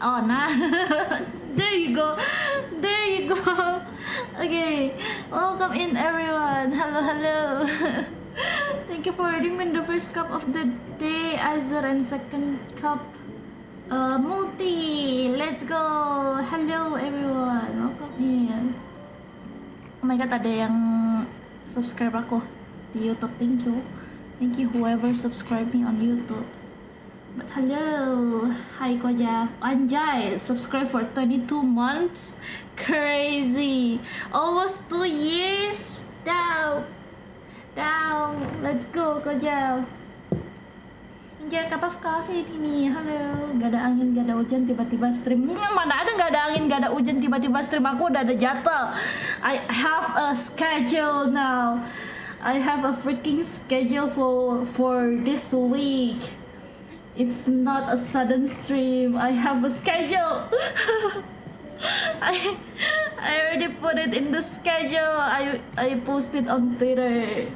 Oh, nah. There you go. There you go. Okay. Welcome in, everyone. Hello, hello. Thank you for redeeming the first cup of the day, Azar, and second cup, multi. Let's go. Hello, everyone. Welcome in. Oh my god, ada yang subscribe aku di YouTube. Thank you. Thank you whoever subscribe me on YouTube. But hello. Hi Koja. Anjay, subscribe for 22 months. Crazy. Almost 2 years. Down. Let's go Koja. Enjoy cup of coffee ini. Halo. Gak ada angin, gak ada hujan, tiba-tiba stream. Mana ada gak ada angin, gak ada hujan, tiba-tiba stream. Aku udah ada jadwal. I have a schedule now. I have a freaking schedule for this week. It's not a sudden stream. I have a schedule. I already put it in the schedule. I posted on Twitter.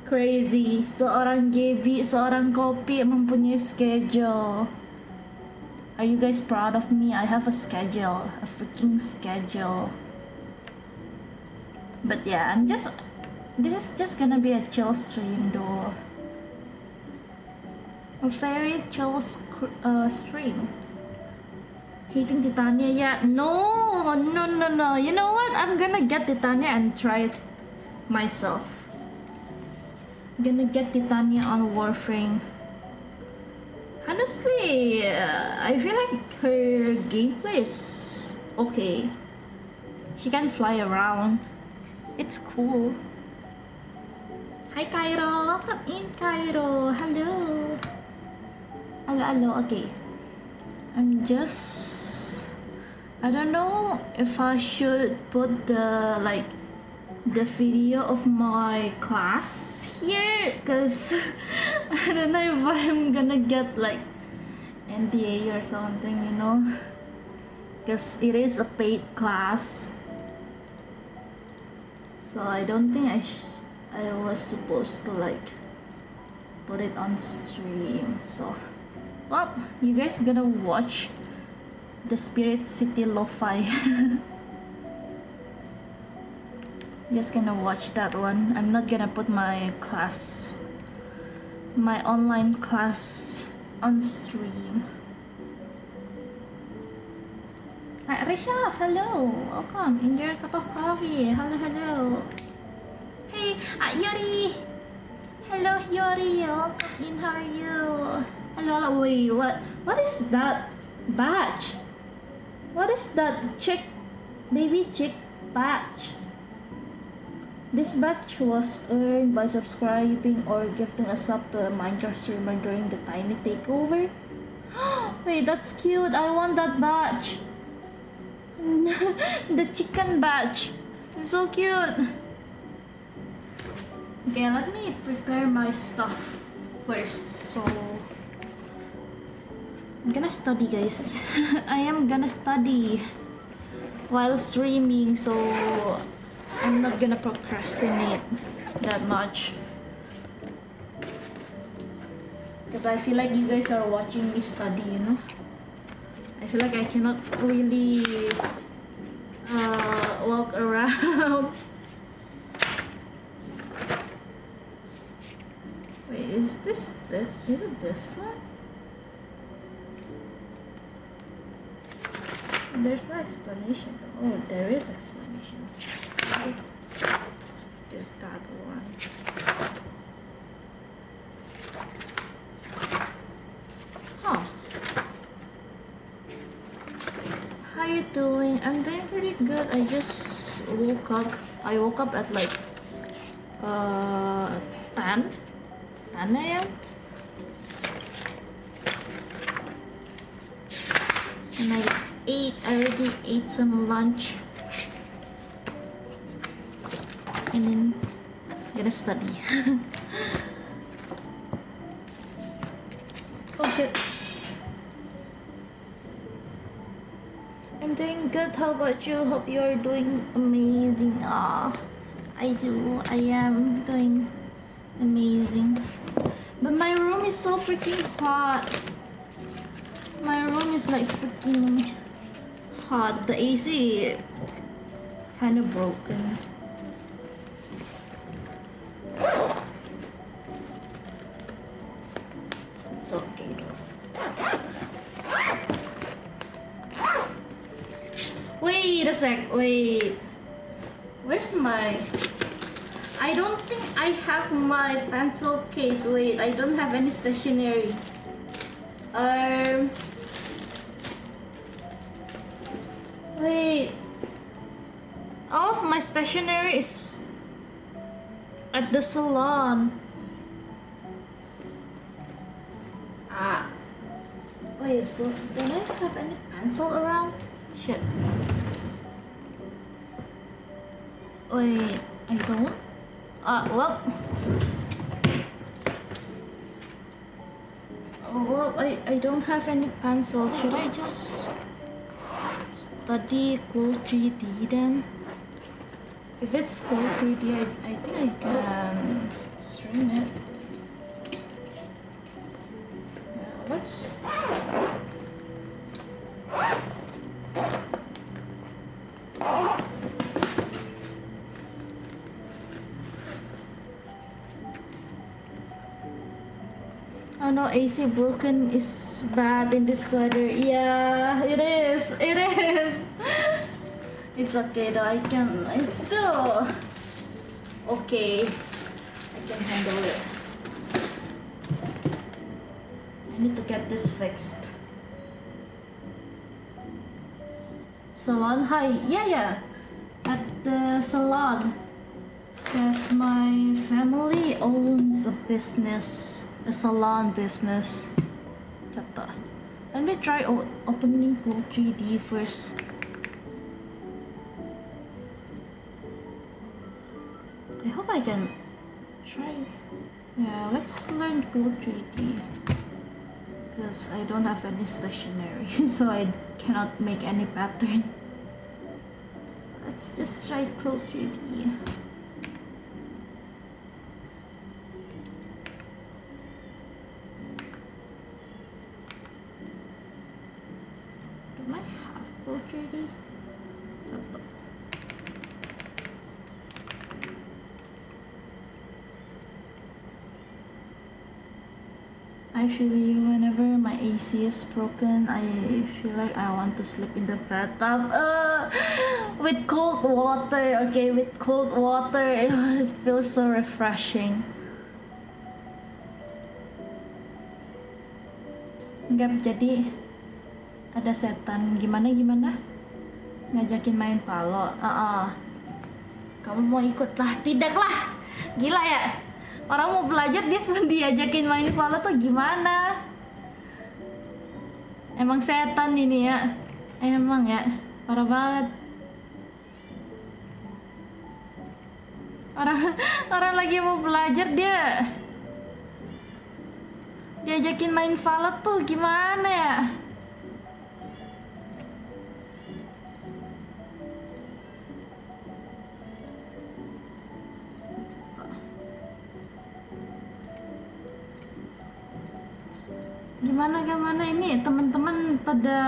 Crazy. Seorang Gaby, seorang kopi mempunyai schedule. Are you guys proud of me? I have a schedule, a freaking schedule. But yeah, this is just gonna be a chill stream though. A very chill stream. Hating Titania yet? No. You know what? I'm gonna get Titania and try it myself. I'm gonna get Titania on Warframe. Honestly, I feel like her gameplay is okay. She can fly around. It's cool. Hi Cairo, welcome in Cairo. Hello. Hello, okay. I don't know if I should put the video of my class here, cause I don't know if I'm gonna get like NDA or something, you know, cause it is a paid class. So I don't think I was supposed to like put it on stream. So well, you guys gonna watch the Spirit City Lo-Fi. Just gonna watch that one. I'm not gonna put my online class on stream. Hi Rishaf, hello, welcome. Enjoy a cup of coffee. Hello. Hey, Yori. Hello Yori, welcome in. How are you? Hello. Wait, what is that badge? What is that baby chick badge? This badge was earned by subscribing or gifting a sub to a Minecraft streamer during the tiny takeover. Wait, that's cute. I want that badge. The chicken badge. It's so cute. Okay, let me prepare my stuff first. So I'm gonna study, guys. I am gonna study while streaming, so I'm not gonna procrastinate that much, because I feel like you guys are watching me study, you know. I feel like I cannot really walk around. Wait, is it this one? There's no explanation. Oh, there is explanation. Did that one. Huh. How you doing? I'm doing pretty good. I just woke up. I woke up at like 10 a.m. and I already ate some lunch, and then I'm gonna study. Oh shit. I'm doing good. How about you? Hope you're doing amazing. I am doing amazing. But my room is so freaking hot. My room is like freaking hot. The AC kind of broken. It's okay though. Wait a sec, wait. Where's my... I don't think I have my pencil case. Wait, I don't have any stationery. Wait. All of my stationery is at the salon. Wait, don't I have any pencil around? Shit. Wait, I don't? Well, I don't have any pencils. Should I just study Code 3D then? If it's Code 3D, I think I can stream it. Yeah, let's... Oh no, AC broken is bad in this weather. Yeah, it is. It is. It's okay though. It's still okay. I can handle it. I need to get this fixed. Salon, hi. Yeah. At the salon. Yes, my family owns a business. A salon business. Let me try opening Code 3D first. I hope I can try. Yeah, let's learn Code 3D. Because I don't have any stationery, so I cannot make any pattern. Let's just try Code 3D. Actually, whenever my AC is broken, I feel like I want to sleep in the bathtub. With cold water. Okay, with cold water, it feels so refreshing. Enggak, jadi ada setan gimana ngajakin main palo. Kamu mau ikut lah? Tidak lah, gila ya. Orang mau belajar dia diajakin main palo tuh gimana? Emang setan ini ya. Emang ya, parah banget. Orang lagi mau belajar dia diajakin main palo tuh gimana ya? Gimana ini teman-teman pada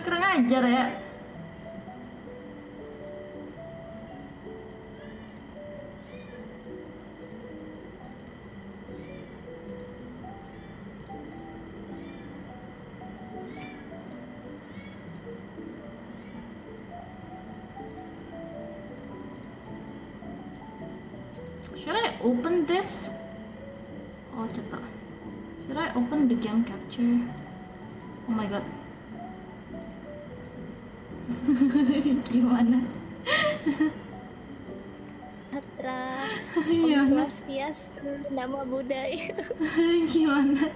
kurang ajar ya. Should I open this? Oh, cetak. Should I open the game capture? Oh my god. Gimana? Atra, Gimana? Om Swastiastu, nama budaya. Gimana?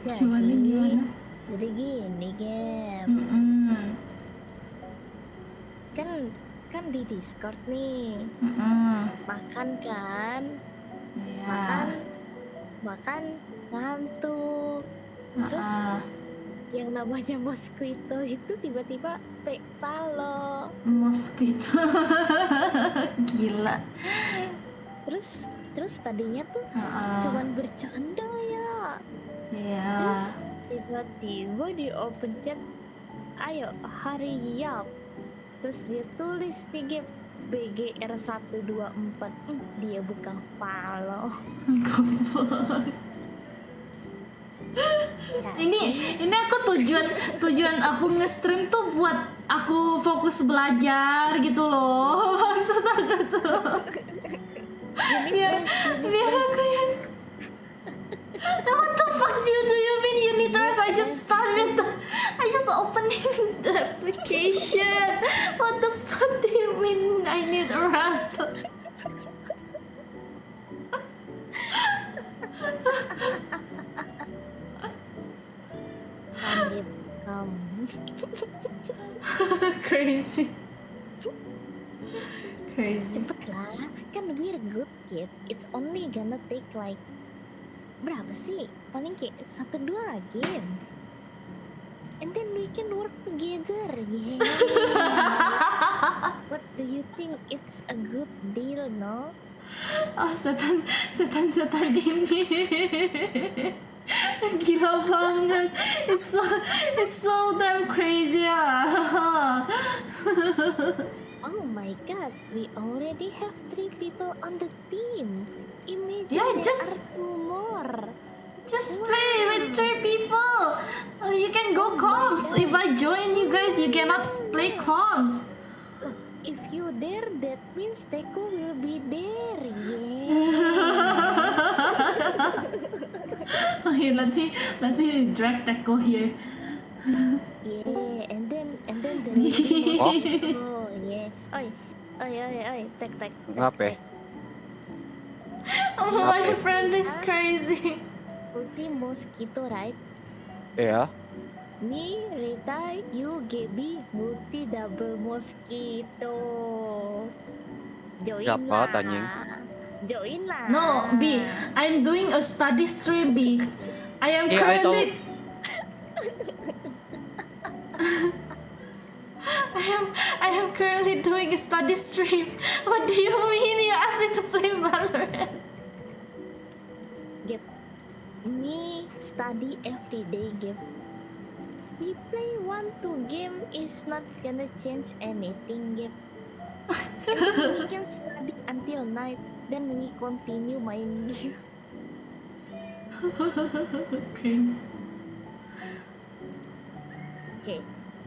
Gimana? Jadi gini game. Kan di Discord nih. Makan kan? Iya. Makan ngantuk. Terus yang namanya mosquito itu tiba-tiba follow. Mosquito. Gila. Terus tadinya tuh cuman bercanda ya. Iya. Terus tiba-tiba di open chat, ayo hurry up. Terus dia tulis di game BGR124. Dia bukan follow. Ini aku tujuan aku nge-stream tuh buat aku fokus belajar gitu loh. Maksud aku tuh biar aku yang what the fuck do you mean you need rest? I just opening the application. What the fuck do you mean I need rest? Crazy. Cepetlah, kan we're good kid. It's only gonna take like berapa sih? Paling kayak 1-2 game. And then we can work together. Yeah. What do you think? It's a good deal, no? Oh, setan ini. Gila banget. It's so damn crazy ya. Oh my god, we already have 3 people on the team. Imagine Yeah, there are 2 more. Just play with 3 people. You can go comms. If I join you guys, you cannot play comms. If you there, that means Teko will be there. Yeah. Okay, let me drag Teko here. Yeah, and then there will be mosquito. Yeah. Oi, tek. Ngapa? Oh, my friend is crazy. Ulti mosquito, right? Iya. Me, Rita, you, Gaby, multi double mosquito. Join Siapa, lah. Tanying? Join lah. No, B. I'm doing a study stream, B. I am currently. I am currently doing a study stream. What do you mean you asked me to play Valorant? Gap. Me study every day, Gap. We play 1-2 game is not gonna change anything, Gap. And then we can study until night, then we continue main game. Okay.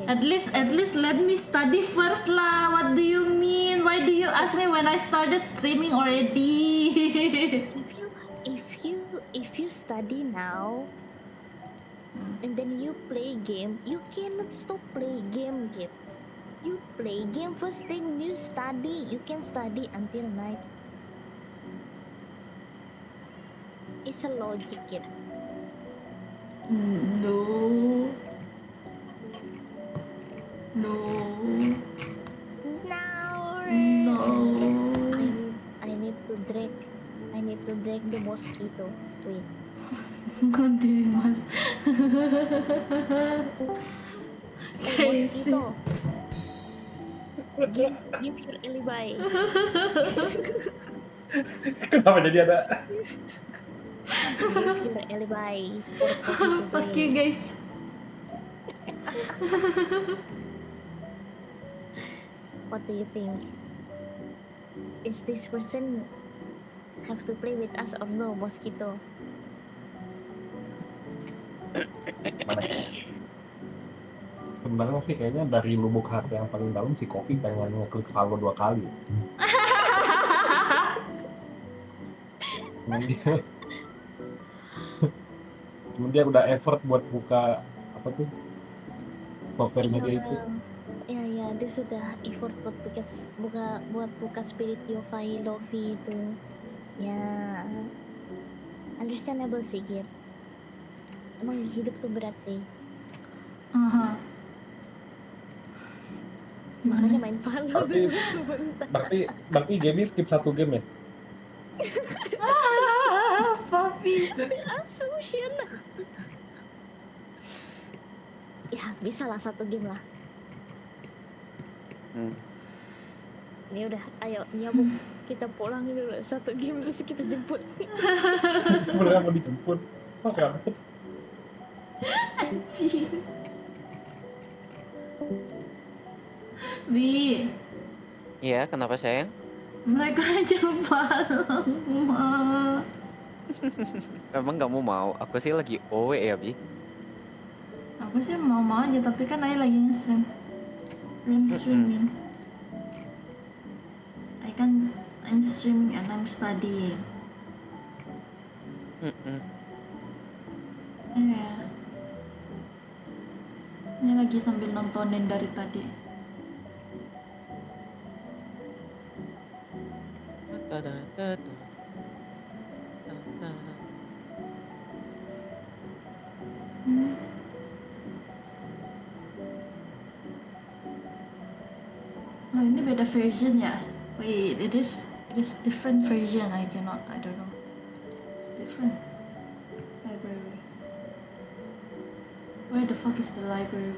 At least let me study first lah. What do you mean? Why do you ask me when I started streaming already? If you study now and then you play game, you cannot stop play game, Gap. You play game first, then you study. You can study until night. It's a logic, Gap. No. No. I need to drag the mosquito. Wait. Continue, mas. Crazy. Mosquito. Give your alibi. Kenapa jadi ada? Give your alibi. Fuck you guys. What do you think? Is this person have to play with us or no, mosquito? Sebenarnya sih kayaknya dari lubuk hati yang paling dalam si Khoveyy pengen ngeklik follow 2 kali. Cuman dia udah effort buat buka apa tuh covernya dia itu. Ya, dia sudah effort buat buka spirit Khoveyy Lofi itu. Ya, understandable sih, Git. Emang hidup tuh berat sih. Makanya main follow dulu sebentar. Berarti Gaby skip 1 game ya? Papi. Assumption. Ya bisa lah 1 game lah. Ini udah, ayo nyambung. Kita pulang dulu 1 game terus kita jemput. Sebenarnya mau dijemput. Oke, Anjing. Bi, Iya, kenapa sayang? mereka aja malam, Ma. Emang kamu mau? Aku sih lagi OW ya, Bi. Aku sih mau aja, tapi kan Ayah lagi nge-stream. Belum streaming. I'm streaming and I'm studying. Iya. Ini lagi sambil nontonin dari tadi. Oh, ini beda version ya? Wait, it is different version. I don't know. It's different. Library. Where the fuck is the library?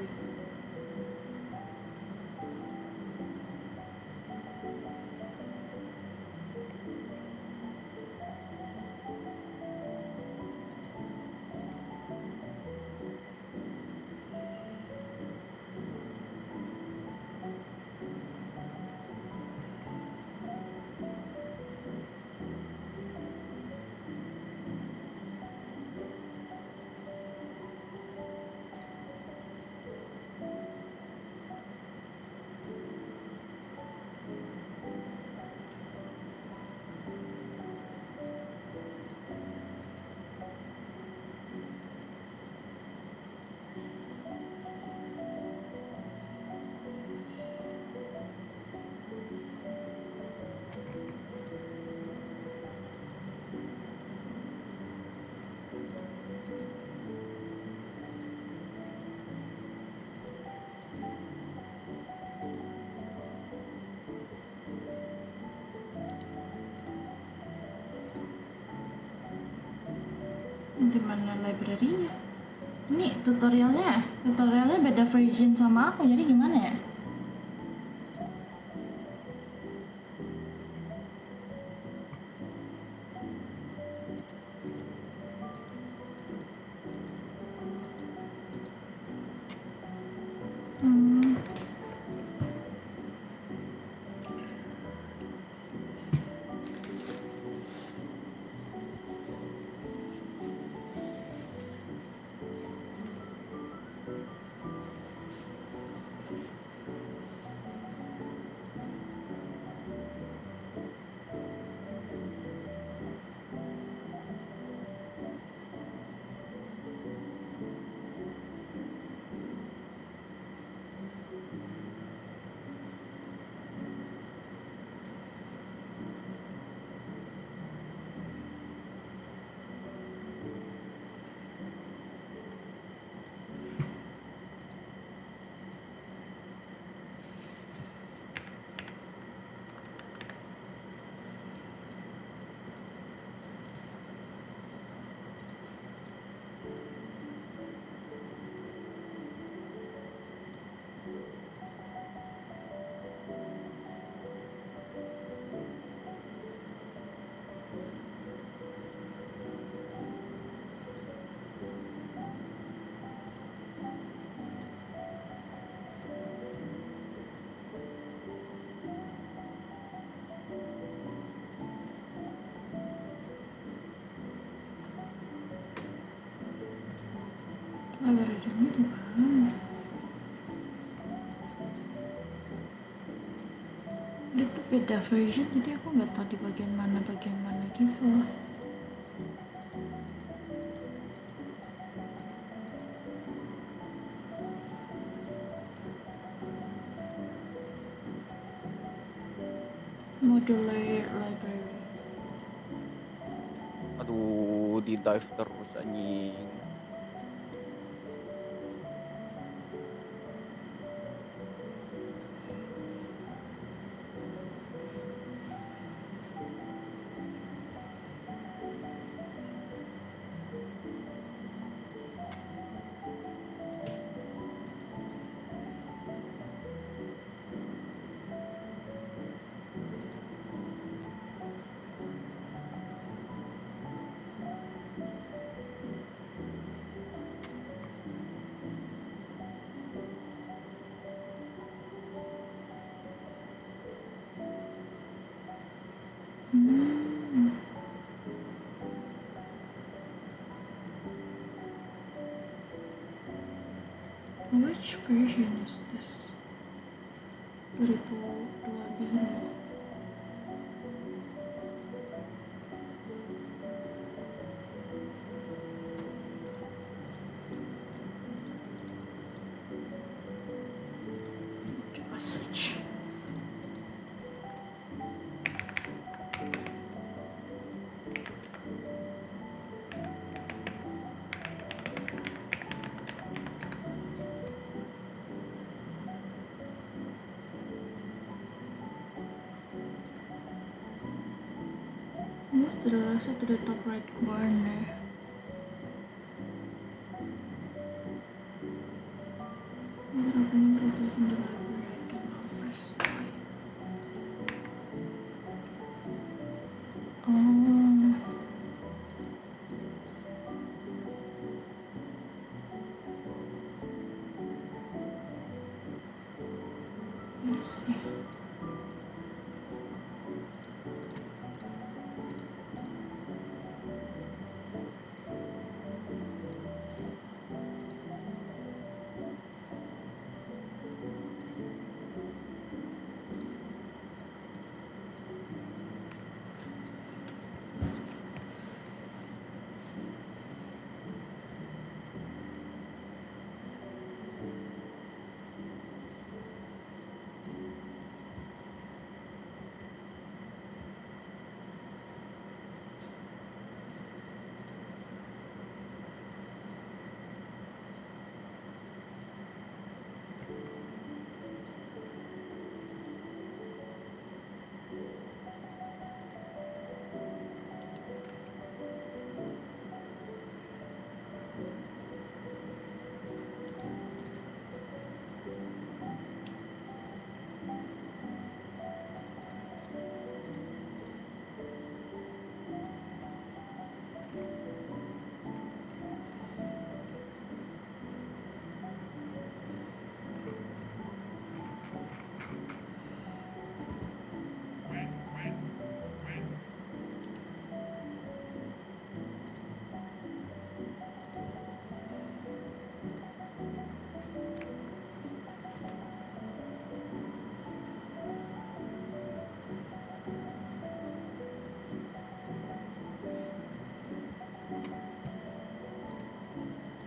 Di mana library-nya? Ini tutorialnya beda version sama aku, jadi gimana ya? Library-nya di mana? Dia tuh beda version, jadi aku nggak tahu di bagian mana gitu loh. Modular library. Aduh, di dive terus anjing. Which version is this? 2025. Coba search. Move to the left side to the top right corner. When opening public in the library, I can press Y. Oh. Let's see.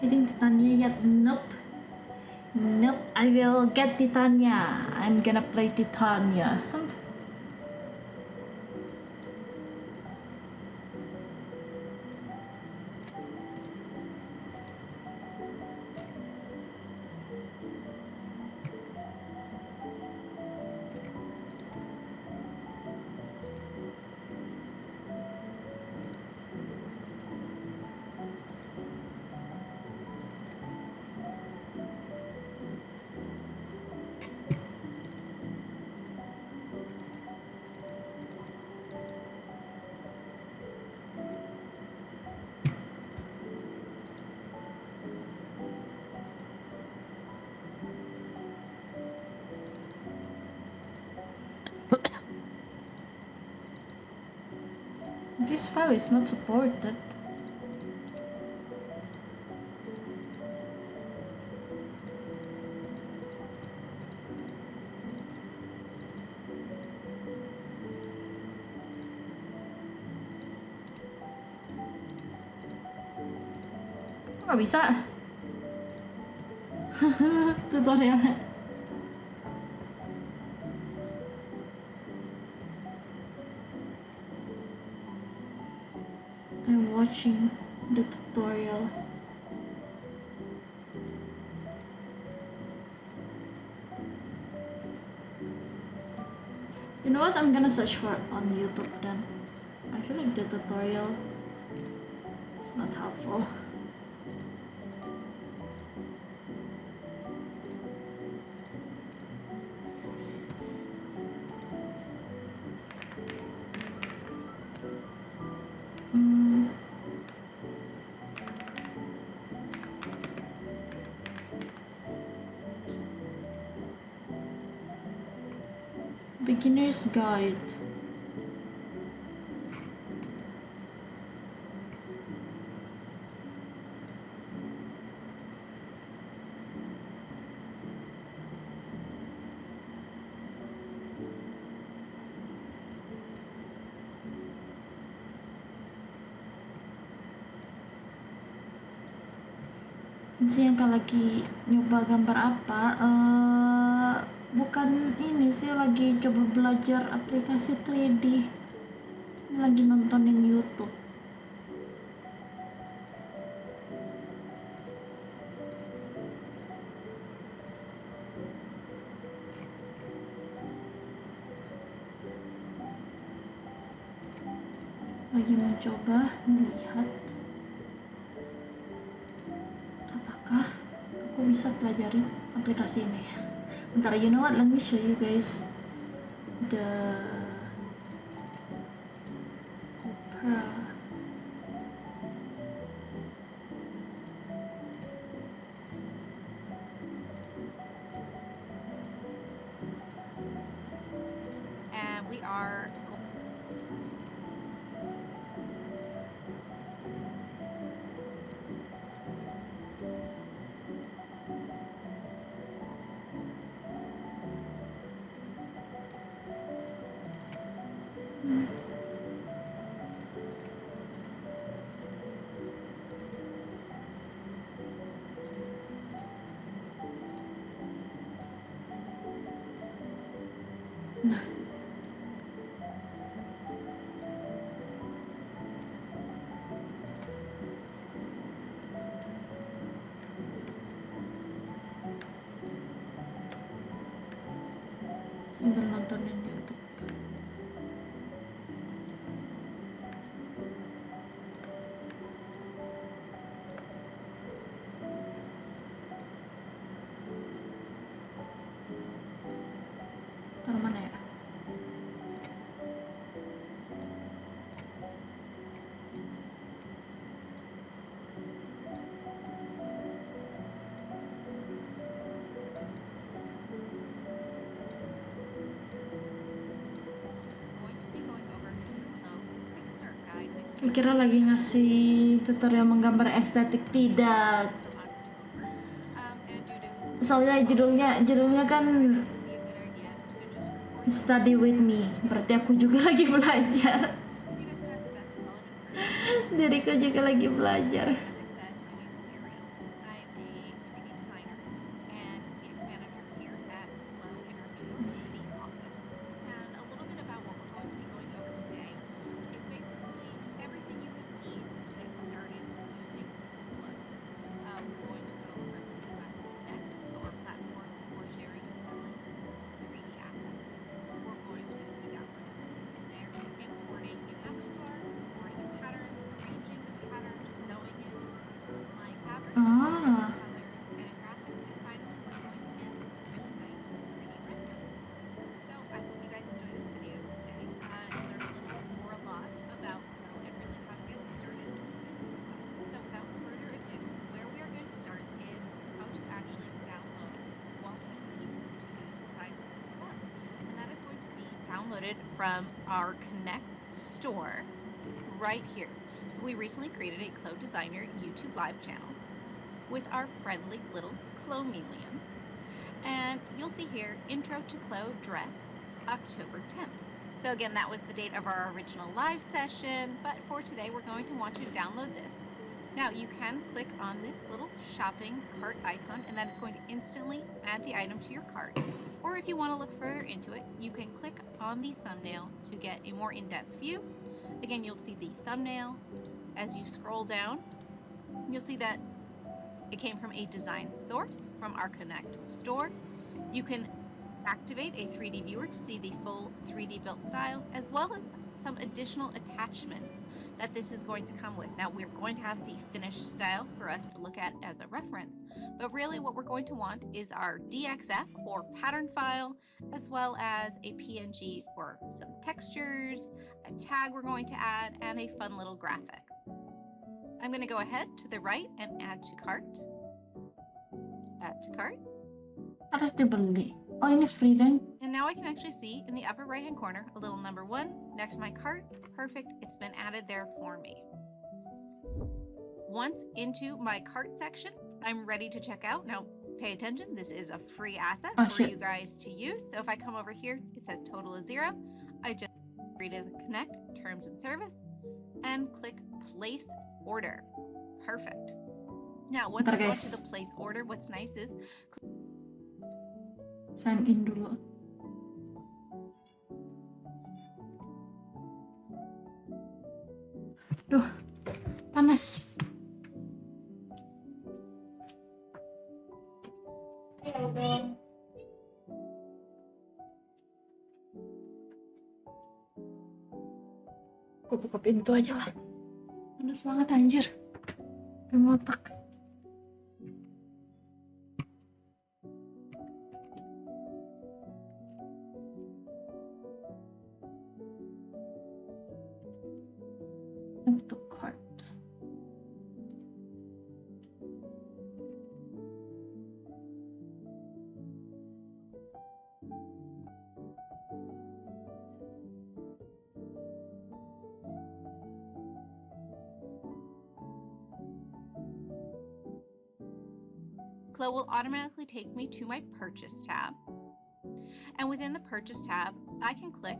Hitting Titania yet? Nope. Nope. I will get Titania. I'm gonna play Titania. This file is not supported. Kok nggak bisa? Tutorialnya. I'm watching the tutorial. You know what? I'm gonna search for on YouTube then. I feel like the tutorial is not helpful. Beginner's Guide. sih yang lagi nyoba gambar apa, bukan ini sih, lagi coba belajar aplikasi 3D, lagi nontonin YouTube. Lagi mencoba melihat apakah aku bisa pelajari aplikasi ini. Bentar, you know what, let me show you guys the Opera. And we are Nah, sambil nontonin YouTube. Taruh mana ya? going to be going over the quick start guide with Saya kira lagi ngasih tutorial menggambar estetik, tidak. October. And due to Soalnya judulnya kan be a good idea to just record study with me, berarti aku juga lagi belajar. so you guys can have the best quality. Diriku juga lagi belajar. As I said, my name is Ariel. I'm a 3D designer and CX manager here at Belum in our new city office. And a little bit about what we're going to be going over today is basically everything you would need to get started using Belum. We're going to go over Connect, so our platform for sharing and selling 3D assets. We're going to be downloading something from there, importing an avatar, importing a pattern, arranging the pattern, sewing it, applying fabrics, Ah. colors, and graphics, and finally we're going to end with a really nice 3D render. So I hope you guys enjoy this video today and learn a little or a lot about Flow and really how to get started using Flow. So without further ado, where we are going to start is how to actually download what we need to use besides Flow. And that is going to be downloaded from our Connect store right here. So we recently created a Clo Designer YouTube live channel with our friendly little Clomelium. And you'll see here, Intro to Clo Dress, October 10th. So again, that was the date of our original live session, but for today, we're going to want you to download this. Now, you can click on this little shopping cart icon, and that is going to instantly add the item to your cart. Or if you want to look further into it, you can click on the thumbnail to get a more in-depth view. Again, you'll see the thumbnail. As you scroll down, you'll see that it came from a design source from our Connect store. You can activate a 3D viewer to see the full 3D built style, as well as some additional attachments that this is going to come with. Now, we're going to have the finished style for us to look at as a reference, but really what we're going to want is our DXF or pattern file, as well as a PNG for some textures, a tag we're going to add, and a fun little graphic. I'm going to go ahead to the right and add to cart. Add to cart. Harus dibeli. Oh, ini free then? And now I can actually see in the upper right hand corner a little number 1 next to my cart. Perfect. It's been added there for me. Once into my cart section, I'm ready to check out. Now, pay attention. This is a free asset Oh, for shit. you guys to use. So if I come over here, it says total is 0. I just agree to connect terms and service and click place order. Perfect. Now, once Bentar, I go guys. into the place order, what's nice is Sign in dulu. Duh, panas. Aku buka pintu aja lah. Panas banget anjir. Gemotak. Untuk card. Flow will automatically take me to my purchase tab. And within the purchase tab, I can click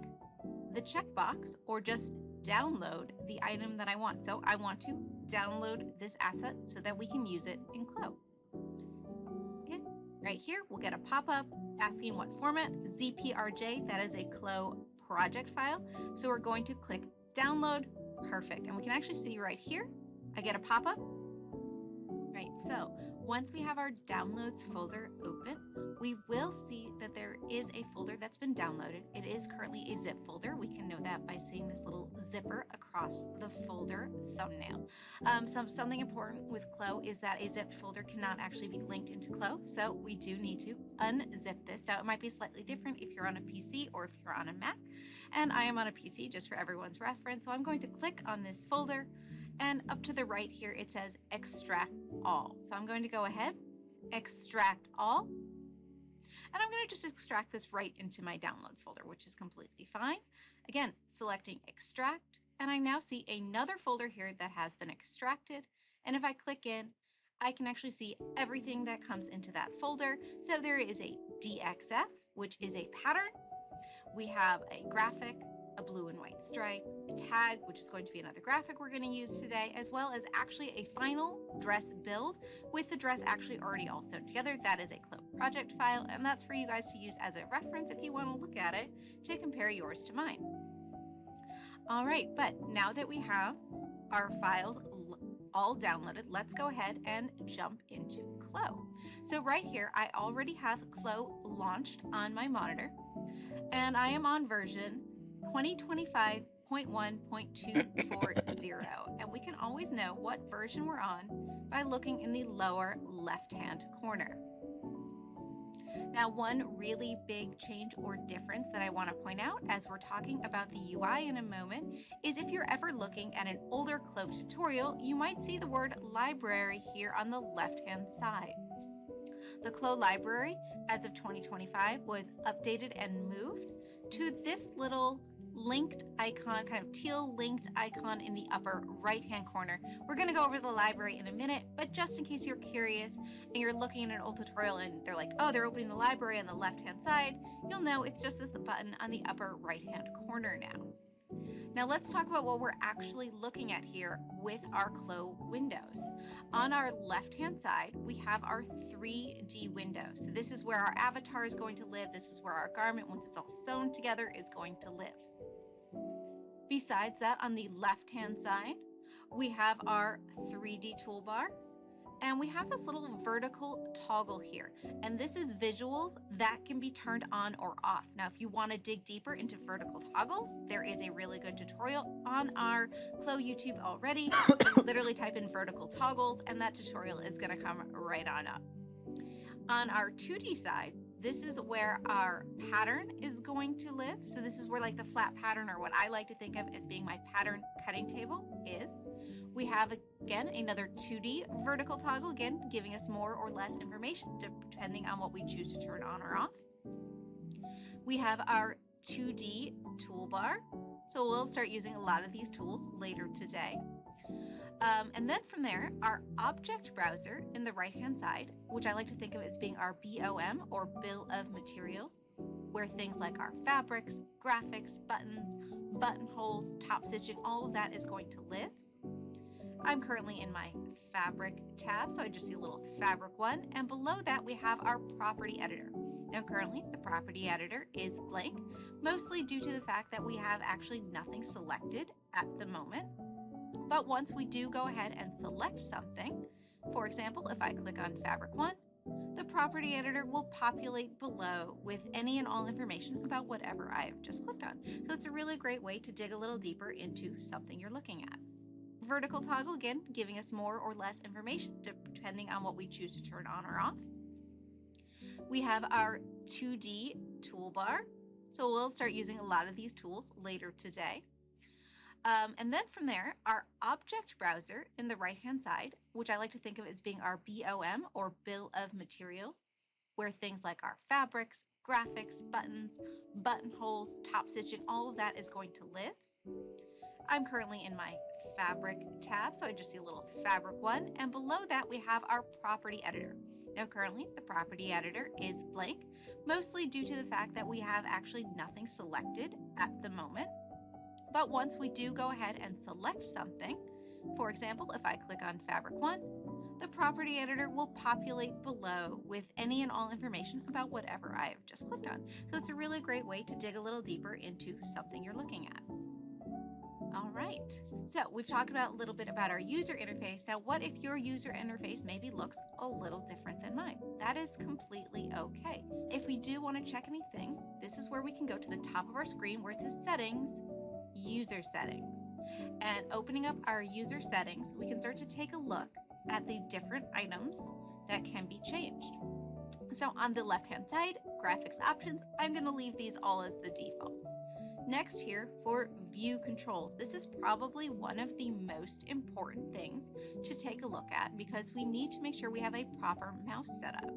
the checkbox or just download the item that I want. So I want to download this asset so that we can use it in Flow. Again, right here, we'll get a pop-up asking what format, ZPRJ, that is a Flow project file. So we're going to click download, perfect. And we can actually see right here, I get a pop-up. Right, so once we have our downloads folder open, we will see that there is a folder that's been downloaded. It is currently a zip folder. We can know that by seeing this little zipper across the folder thumbnail. Something important with Flow is that a zipped folder cannot actually be linked into Flow, so we do need to unzip this. Now, it might be slightly different if you're on a PC or if you're on a Mac, and I am on a PC just for everyone's reference, so I'm going to click on this folder. And up to the right here, it says extract all. So I'm going to go ahead, extract all, and I'm going to just extract this right into my downloads folder, which is completely fine. Again, selecting extract, and I now see another folder here that has been extracted. And if I click in, I can actually see everything that comes into that folder. So there is a DXF, which is a pattern. We have a graphic, a blue and white stripe, a tag, which is going to be another graphic we're going to use today, as well as actually a final dress build with the dress actually already all sewn together. That is a Flow project file, and that's for you guys to use as a reference if you want to look at it to compare yours to mine. All right, but now that we have our files all downloaded, let's go ahead and jump into Flow. So right here, I already have Flow launched on my monitor, and I am on version 2025.1.240, and we can always know what version we're on by looking in the lower left-hand corner. Now, one really big change or difference that I want to point out as we're talking about the UI in a moment is if you're ever looking at an older Flow tutorial, you might see the word library here on the left-hand side. The Flow library, as of 2025, was updated and moved to this little linked icon, kind of teal linked icon in the upper right hand corner. We're going to go over the library in a minute, but just in case you're curious and you're looking at an old tutorial and they're like, oh, they're opening the library on the left hand side, you'll know it's just this button on the upper right hand corner now. Now let's talk about what we're actually looking at here with our Flow windows. On our left-hand side, we have our 3D window. So this is where our avatar is going to live. This is where our garment, once it's all sewn together, is going to live. Besides that, on the left-hand side, we have our 3D toolbar, and we have this little vertical toggle here. And this is visuals that can be turned on or off. Now, if you want to dig deeper into vertical toggles, there is a really good tutorial on our Flow YouTube already. Literally type in vertical toggles, and that tutorial is going to come right on up. On our 2D side, this is where our pattern is going to live. So this is where like the flat pattern, or what I like to think of as being my pattern cutting table, is. We have, again, another 2D vertical toggle, again, giving us more or less information depending on what we choose to turn on or off. We have our 2D toolbar. So we'll start using a lot of these tools later today. And then from there, our object browser in the right-hand side, which I like to think of as being our BOM, or bill of materials, where things like our fabrics, graphics, buttons, buttonholes, top stitching, all of that is going to live. I'm currently in my fabric tab, so I just see a little fabric one, and below that we have our property editor. Now currently the property editor is blank, mostly due to the fact that we have actually nothing selected at the moment. But once we do go ahead and select something, for example, if I click on fabric one, the property editor will populate below with any and all information about whatever I have just clicked on. So it's a really great way to dig a little deeper into something you're looking at. Vertical toggle, again, giving us more or less information depending on what we choose to turn on or off. We have our 2D toolbar. So we'll start using a lot of these tools later today. And then from there, our object browser in the right-hand side, which I like to think of as being our BOM or bill of materials, where things like our fabrics, graphics, buttons, buttonholes, top stitching, all of that is going to live. I'm currently in my fabric tab, so I just see a little fabric one, and below that we have our property editor. Now currently the property editor is blank, mostly due to the fact that we have actually nothing selected at the moment. But once we do go ahead and select something, for example, if I click on fabric one, the property editor will populate below with any and all information about whatever I have just clicked on. So it's a really great way to dig a little deeper into something you're looking at. All right, so we've talked about a little bit about our user interface. Now, what if your user interface maybe looks a little different than mine? That is completely okay. If we do want to check anything, this is where we can go to the top of our screen where it says settings, user settings. And opening up our user settings, we can start to take a look at the different items that can be changed. So on the left-hand side, graphics options, I'm going to leave these all as the default. Next here for view controls, this is probably one of the most important things to take a look at because we need to make sure we have a proper mouse setup.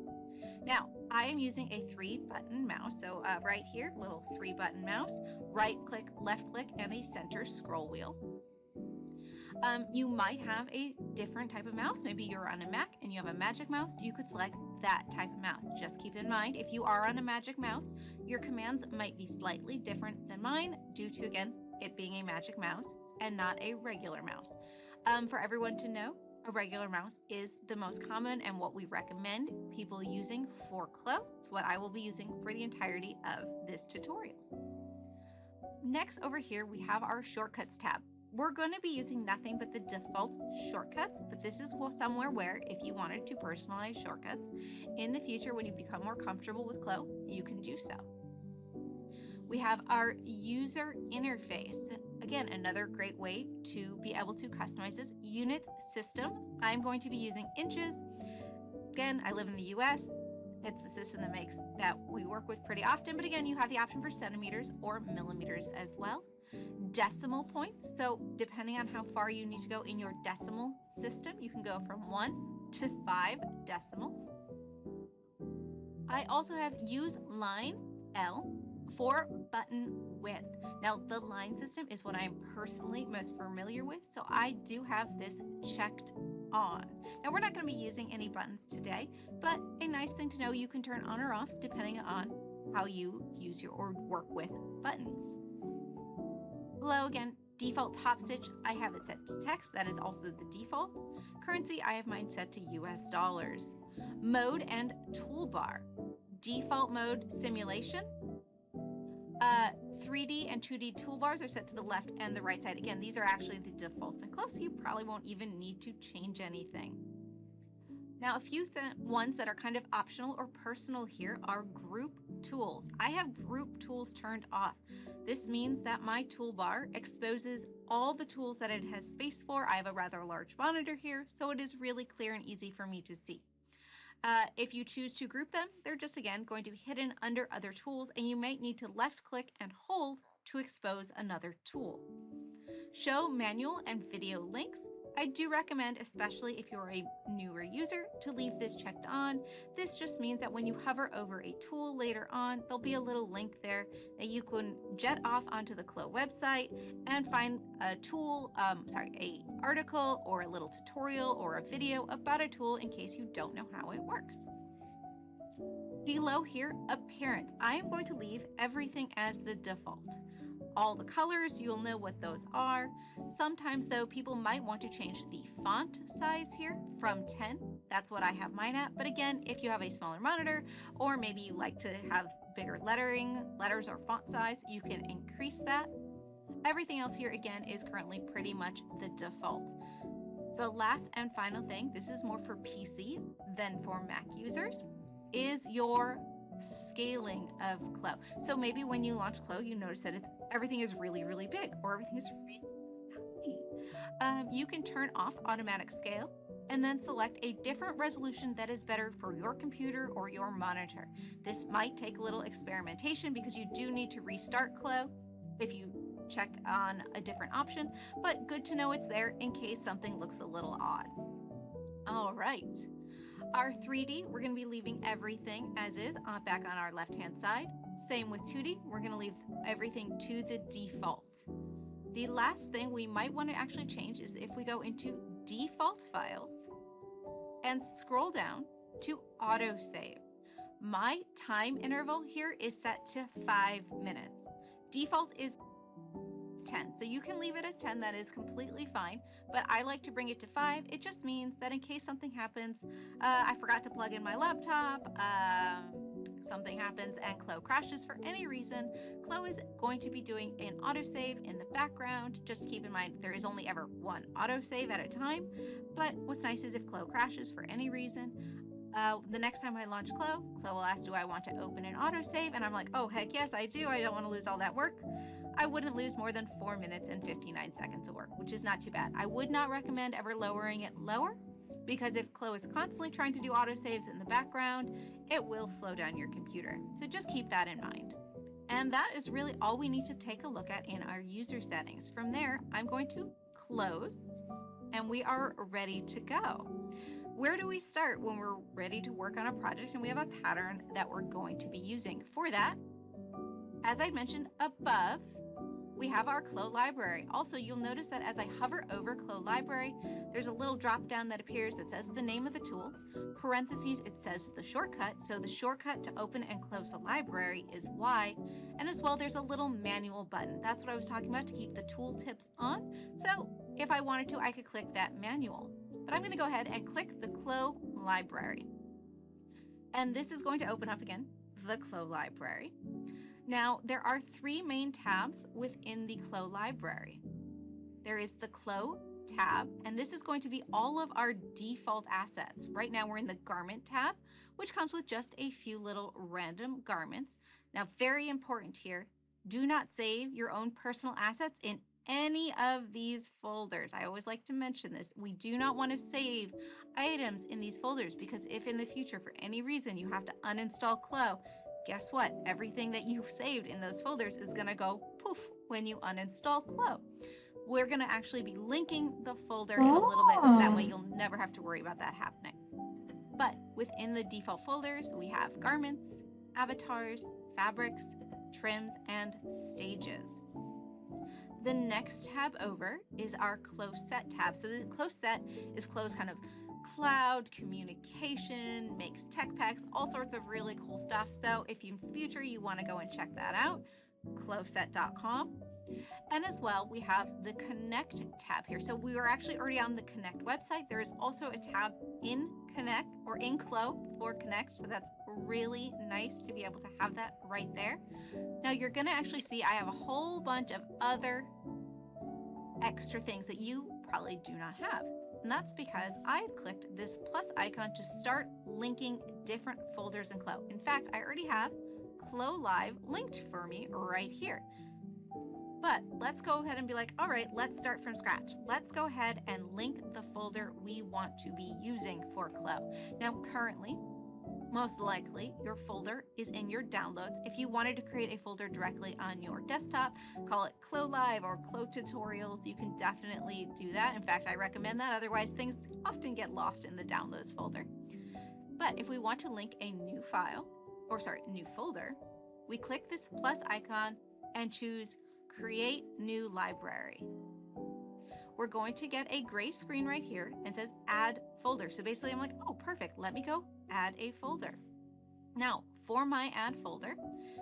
Now, I am using a 3-button mouse, so right here, little 3-button mouse, right click, left click, and a center scroll wheel. You might have a different type of mouse. Maybe you're on a Mac and you have a Magic Mouse. You could select that type of mouse. Just keep in mind, if you are on a Magic Mouse, your commands might be slightly different than mine due to, again, it being a Magic Mouse and not a regular mouse. For everyone to know, a regular mouse is the most common and what we recommend people using for Khoveyy. It's what I will be using for the entirety of this tutorial. Next over here, we have our shortcuts tab. We're going to be using nothing but the default shortcuts, but this is somewhere where if you wanted to personalize shortcuts in the future when you become more comfortable with Khoveyy, you can do so. We have our user interface. Again, another great way to be able to customize this. Unit system, I'm going to be using inches. Again, I live in the US. It's a system that we work with pretty often, but again, you have the option for centimeters or millimeters as well. Decimal points, so depending on how far you need to go in your decimal system, you can go from 1 to 5 decimals. I also have use line L for button width. Now, the line system is what I'm personally most familiar with, so I do have this checked on. Now, we're not going to be using any buttons today, but a nice thing to know, you can turn on or off depending on how you use or work with buttons. Below, again, default top stitch, I have it set to text. That is also the default. Currency, I have mine set to US dollars. Mode and toolbar. Default mode simulation. 3D and 2D toolbars are set to the left and the right side. Again, these are actually the defaults and close, so you probably won't even need to change anything. Now, a few ones that are kind of optional or personal here are group tools. I have group tools turned off. This means that my toolbar exposes all the tools that it has space for. I have a rather large monitor here, so it is really clear and easy for me to see. If you choose to group them, they're just, again, going to be hidden under other tools, and you might need to left click and hold to expose another tool. Show manual and video links. I do recommend, especially if you're a newer user, to leave this checked on. This just means that when you hover over a tool later on, there'll be a little link there that you can jet off onto the Khoveyy website and find a tool, a article or a little tutorial or a video about a tool in case you don't know how it works. Below here, appearance. I am going to leave everything as the default. all the colors, you'll know what those are. Sometimes though, people might want to change the font size here from 10. That's what I have mine at. But again, if you have a smaller monitor, or maybe you like to have bigger letters or font size, you can increase that. Everything else here again is currently pretty much the default. The last and final thing, this is more for PC than for Mac users, is your scaling of Khoveyy. So maybe when you launch Khoveyy, you notice that everything is really, really big, or everything is really tiny. You can turn off automatic scale and then select a different resolution that is better for your computer or your monitor. This might take a little experimentation because you do need to restart Khoveyy if you check on a different option, but good to know it's there in case something looks a little odd. All right. Our 3D, we're going to be leaving everything as is back on our left-hand side. Same with 2D, we're going to leave everything to the default. The last thing we might want to actually change is if we go into default files and scroll down to autosave. My time interval here is set to 5 minutes. Default is 10, so you can leave it as 10. That is completely fine, but I like to bring it to 5. It just means that in case something happens, I forgot to plug in my laptop, something happens and Khoveyy crashes for any reason, Khoveyy is going to be doing an autosave in the background. Just keep in mind there is only ever one autosave at a time, but what's nice is if Khoveyy crashes for any reason, the next time I launch Khoveyy will ask, do I want to open an autosave? And I'm like, oh heck yes I do, I don't want to lose all that work. I wouldn't lose more than 4 minutes and 59 seconds of work, which is not too bad. I would not recommend ever lowering it lower, because if Khoveyy is constantly trying to do autosaves in the background, it will slow down your computer. So just keep that in mind. And that is really all we need to take a look at in our user settings. From there, I'm going to close, and we are ready to go. Where do we start when we're ready to work on a project and we have a pattern that we're going to be using? For that, as I mentioned above, we have our Khoveyy library. Also, you'll notice that as I hover over Khoveyy library, there's a little drop down that appears that says the name of the tool. Parentheses, it says the shortcut. So the shortcut to open and close the library is Y. And as well, there's a little manual button. That's what I was talking about, to keep the tooltips on. So if I wanted to, I could click that manual. But I'm going to go ahead and click the Khoveyy library. And this is going to open up again the Khoveyy library. Now, there are 3 main tabs within the Khoveyy library. There is the Khoveyy tab, and this is going to be all of our default assets. Right now, we're in the garment tab, which comes with just a few little random garments. Now, very important here, do not save your own personal assets in any of these folders. I always like to mention this. We do not want to save items in these folders, because if in the future, for any reason, you have to uninstall Khoveyy, guess what? Everything that you've saved in those folders is going to go poof when you uninstall Khoveyy. We're going to actually be linking the folder in a little bit, so that way you'll never have to worry about that happening. But within the default folders, we have garments, avatars, fabrics, trims, and stages. The next tab over is our Khoveyy set tab. So the Khoveyy set is Khovey's kind of cloud communication, makes tech packs, all sorts of really cool stuff. So if in future you want to go and check that out, khoveyset.com. And as well, we have the Connect tab here. So we were actually already on the Connect website. There is also a tab in Connect, or in Khoveyy for Connect. So that's really nice to be able to have that right there. Now you're going to actually see I have a whole bunch of other extra things that you probably do not have. And that's because I had clicked this plus icon to start linking different folders in Khoveyy. In fact, I already have Khoveyy Live linked for me right here. But let's go ahead and be like, all right, let's start from scratch. Let's go ahead and link the folder we want to be using for Khoveyy. Now, currently, most likely your folder is in your downloads. If you wanted to create a folder directly on your desktop, call it Khoveyy Live or Khoveyy Tutorials, you can definitely do that. In fact, I recommend that. Otherwise, things often get lost in the downloads folder. But if we want to link a new file, new folder, we click this plus icon and choose Create New Library. We're going to get a gray screen right here and says Add Folder. So basically I'm like, oh, perfect. Let me go add a folder. Now, for my add folder,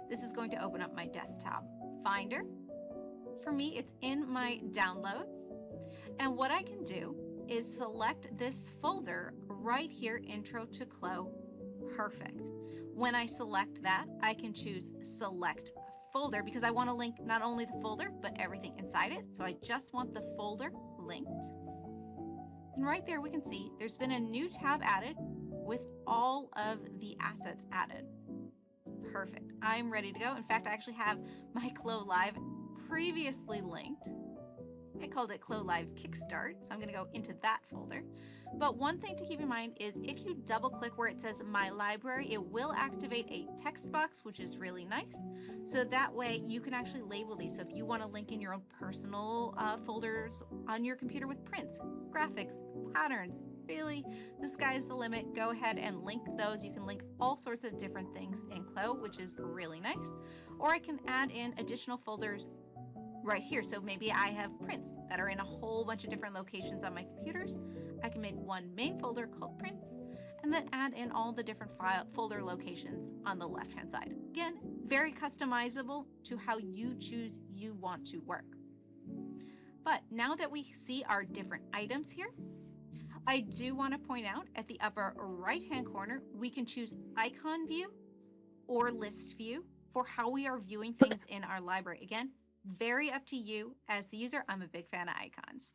this is going to open up my desktop Finder. For me, it's in my downloads. And what I can do is select this folder right here, Intro to Khoveyy. Perfect. When I select that, I can choose Select Folder because I want to link not only the folder, but everything inside it. So I just want the folder linked. And right there, we can see there's been a new tab added with all of the assets added. Perfect. I'm ready to go. In fact, I actually have my Khoveyy Live previously linked. I called it Khoveyy Live Kickstart, so I'm going to go into that folder. But one thing to keep in mind is if you double click where it says My Library, it will activate a text box, which is really nice. So that way you can actually label these. So if you want to link in your own personal folders on your computer with prints, graphics, patterns, really, the sky's the limit. Go ahead and link those. You can link all sorts of different things in Khoveyy, which is really nice. Or I can add in additional folders right here. So maybe I have prints that are in a whole bunch of different locations on my computers. I can make one main folder called prints and then add in all the different folder locations on the left hand side. Again, very customizable to how you choose you want to work. But now that we see our different items here, I do want to point out at the upper right hand corner, we can choose icon view or list view for how we are viewing things in our library. Again, very up to you as the user. I'm a big fan of icons.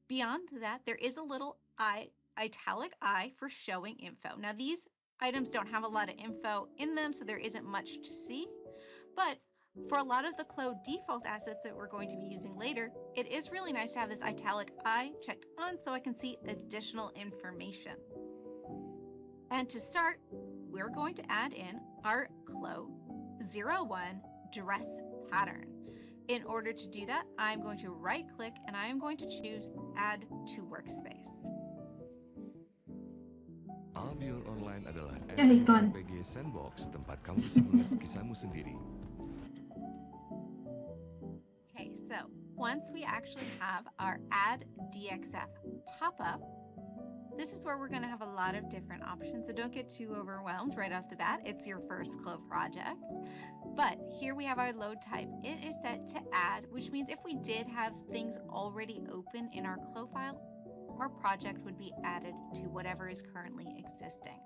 Beyond that, there is a little italic I for showing info. Now these items don't have a lot of info in them, so there isn't much to see. But for a lot of the Khoveyy default assets that we're going to be using later, it is really nice to have this italic I checked on so I can see additional information. And to start, we're going to add in our Khoveyy 01 dress pattern. In order to do that, I'm going to right click and I am going to choose Add to Workspace. Albion Online adalah Ya, iklan. RPG Sandbox, tempat kamu bisa menulis kisahmu sendiri. Okay, so once we actually have our Add DXF pop-up, this is where we're going to have a lot of different options. So don't get too overwhelmed right off the bat. It's your first Khoveyy project. But here we have our load type. It is set to add, which means if we did have things already open in our Khoveyy file, our project would be added to whatever is currently existing.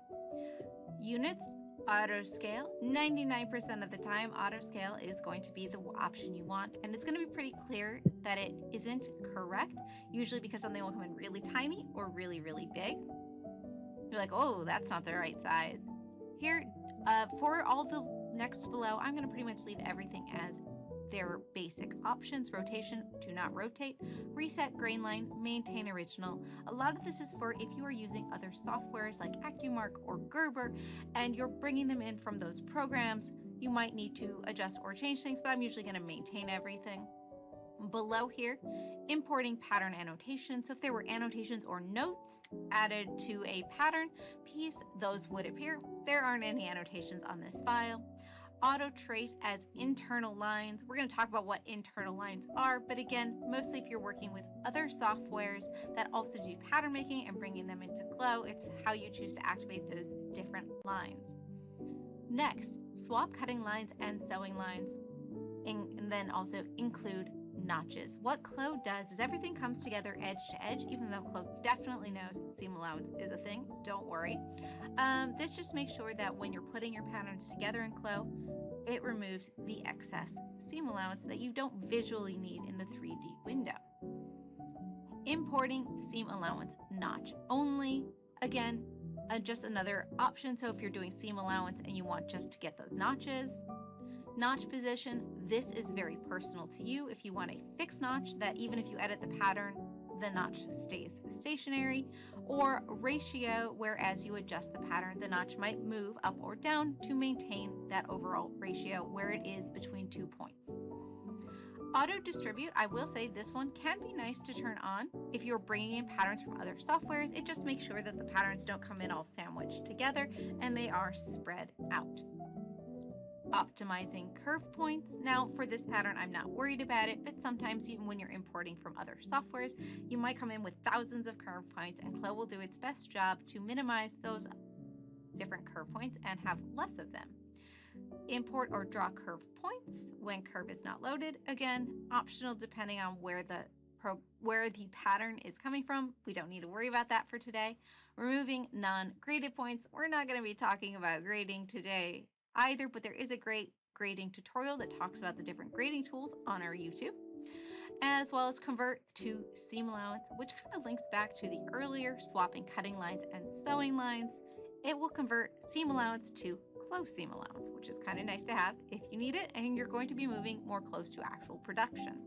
Units, auto scale. 99% of the time, auto scale is going to be the option you want. And it's going to be pretty clear that it isn't correct, usually because something will come in really tiny or really, really big. You're like, oh, that's not the right size. Here, for all the next below, I'm going to pretty much leave everything as their basic options. Rotation, do not rotate. Reset, grain line, maintain original. A lot of this is for if you are using other softwares like AccuMark or Gerber and you're bringing them in from those programs, you might need to adjust or change things, but I'm usually going to maintain everything. Below here, importing pattern annotations. So if there were annotations or notes added to a pattern piece, those would appear. There aren't any annotations on this file. Auto trace as internal lines. We're going to talk about what internal lines are, but again, mostly if you're working with other softwares that also do pattern making and bringing them into Khoveyy, it's how you choose to activate those different lines. Next, swap cutting lines and sewing lines, and then also include notches. What Khoveyy does is everything comes together edge to edge, even though Khoveyy definitely knows seam allowance is a thing. Don't worry. This just makes sure that when you're putting your patterns together in Khoveyy, it removes the excess seam allowance that you don't visually need in the 3D window. Importing seam allowance notch only. Again, just another option. So if you're doing seam allowance and you want just to get those notches. Notch position, this is very personal to you. If you want a fixed notch that even if you edit the pattern, the notch stays stationary, or ratio, whereas you adjust the pattern, the notch might move up or down to maintain that overall ratio where it is between 2 points. Auto distribute, I will say this one can be nice to turn on if you're bringing in patterns from other softwares. It just makes sure that the patterns don't come in all sandwiched together and they are spread out. Optimizing curve points. Now for this pattern, I'm not worried about it, but sometimes even when you're importing from other softwares, you might come in with thousands of curve points and Khoveyy will do its best job to minimize those different curve points and have less of them. import or draw curve points when curve is not loaded. Again, optional depending on where the pattern is coming from. We don't need to worry about that for today. Removing non-graded points. We're not going to be talking about grading today either, but there is a great grading tutorial that talks about the different grading tools on our YouTube, as well as convert to seam allowance, which kind of links back to the earlier swapping cutting lines and sewing lines. It will convert seam allowance to close seam allowance, which is kind of nice to have if you need it and you're going to be moving more close to actual production.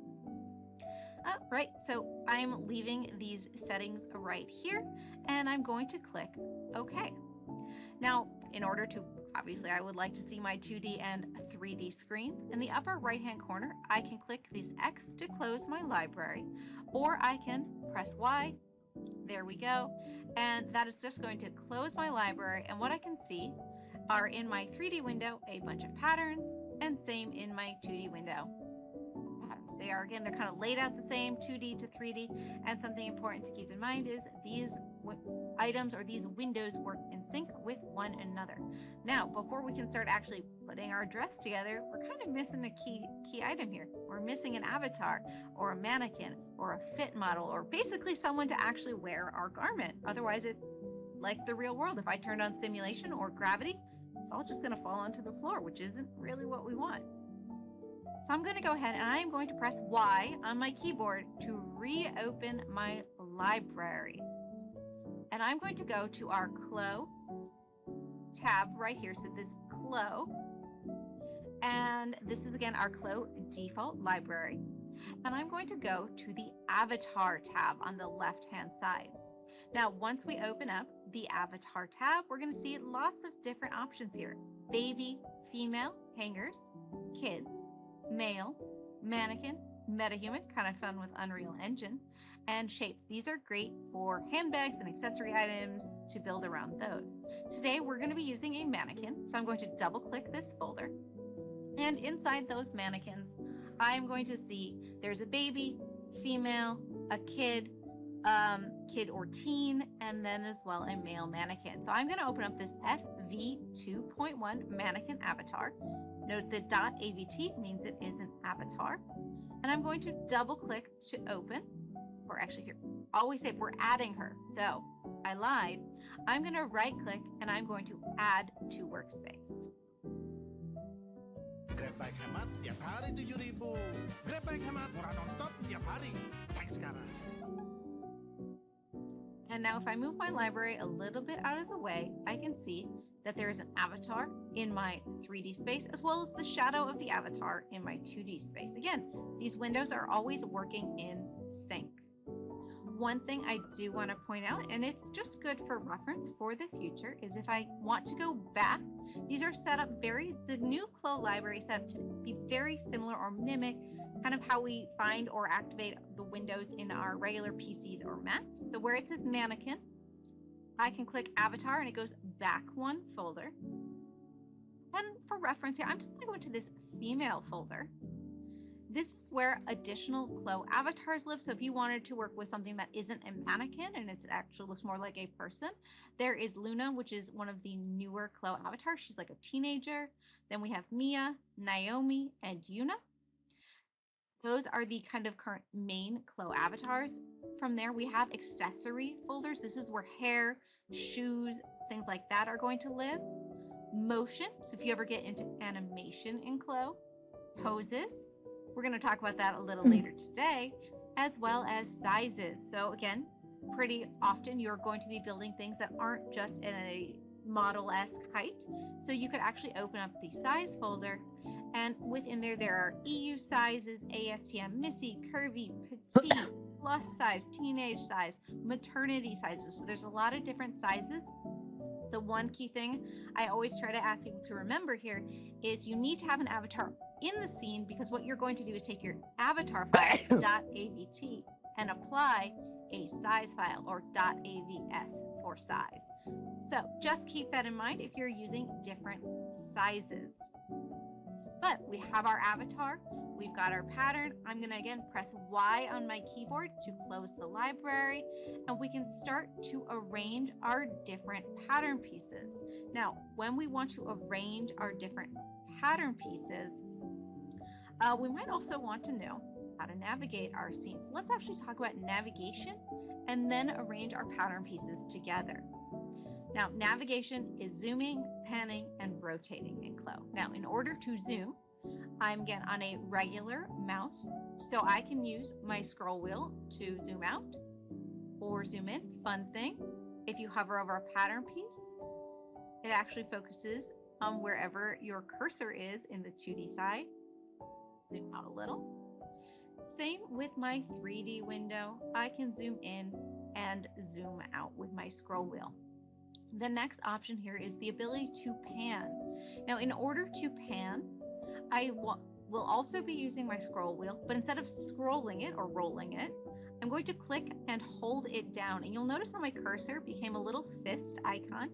Right, so I'm leaving these settings right here and I'm going to click OK. Now, in order to, obviously I would like to see my 2D and 3D screens. In the upper right hand corner, I can click this X to close my library, or I can press Y. There we go. And that is just going to close my library. And what I can see are in my 3D window, a bunch of patterns, and same in my 2D window. They are, again, they're kind of laid out the same, 2D to 3D. And something important to keep in mind is these items or these windows work in sync with one another. Now, before we can start actually putting our dress together, we're kind of missing a key item here. We're missing an avatar or a mannequin or a fit model, or basically someone to actually wear our garment. Otherwise, it's like the real world. If I turned on simulation or gravity, it's all just going to fall onto the floor, which isn't really what we want. So I'm going to go ahead and I'm going to press Y on my keyboard to reopen my library. And I'm going to go to our Khoveyy tab right here. So this Khoveyy, and this is again our Khoveyy default library. And I'm going to go to the Avatar tab on the left-hand side. Now, once we open up the Avatar tab, we're going to see lots of different options here. Baby, female, hangers, kids, male, mannequin, metahuman, kind of fun with Unreal Engine, and shapes. These are great for handbags and accessory items to build around those. Today we're going to be using a mannequin, so I'm going to double click this folder, and inside those mannequins I'm going to see there's a baby, female, a kid or teen, and then as well a male mannequin. So I'm going to open up this FV 2.1 mannequin avatar. Note that .avt means it is an avatar. And I'm going to double click to open, or actually here, always say we're adding her. So I lied. I'm going to right click and I'm going to add to workspace. Grab bike hemat tiap hari 7.000. Grab bike hemat murah nonstop tiap hari. Cek sekarang. And now if I move my library a little bit out of the way, I can see that there is an avatar in my 3D space, as well as the shadow of the avatar in my 2D space. Again, these windows are always working in sync. One thing I do want to point out, and it's just good for reference for the future, is if I want to go back, these are set up the new Khoveyy library is set up to be very similar or mimic kind of how we find or activate the windows in our regular PCs or Macs. So where it says mannequin, I can click avatar and it goes back one folder. And for reference here, I'm just going to go into this female folder. This is where additional Khoveyy avatars live. So if you wanted to work with something that isn't a mannequin and it actually looks more like a person, there is Luna, which is one of the newer Khoveyy avatars. She's like a teenager. Then we have Mia, Naomi, and Yuna. Those are the kind of current main Khoveyy avatars. From there, we have accessory folders. This is where hair, shoes, things like that are going to live. Motion, so if you ever get into animation in Khoveyy. Poses, we're going to talk about that a little later today, as well as sizes. So again, pretty often you're going to be building things that aren't just in a model-esque height. So you could actually open up the size folder, and within there are EU sizes, ASTM, Missy, curvy, petite, plus size, teenage size, maternity sizes. So there's a lot of different sizes. The one key thing I always try to ask people to remember here is you need to have an avatar in the scene, because what you're going to do is take your avatar file .avt and apply a size file or .avs for size. So just keep that in mind if you're using different sizes. But we have our avatar, we've got our pattern. I'm going to again press Y on my keyboard to close the library, and we can start to arrange our different pattern pieces. Now, when we want to arrange our different pattern pieces, we might also want to know how to navigate our scenes. Let's actually talk about navigation and then arrange our pattern pieces together. Now, navigation is zooming, panning, and rotating in Klo. Now, in order to zoom, I'm again on a regular mouse, so I can use my scroll wheel to zoom out or zoom in. Fun thing, if you hover over a pattern piece, it actually focuses on wherever your cursor is in the 2D side. Zoom out a little. Same with my 3D window. I can zoom in and zoom out with my scroll wheel. The next option here is the ability to pan. Now, in order to pan, I will also be using my scroll wheel, but instead of scrolling it or rolling it, I'm going to click and hold it down. And you'll notice how my cursor became a little fist icon.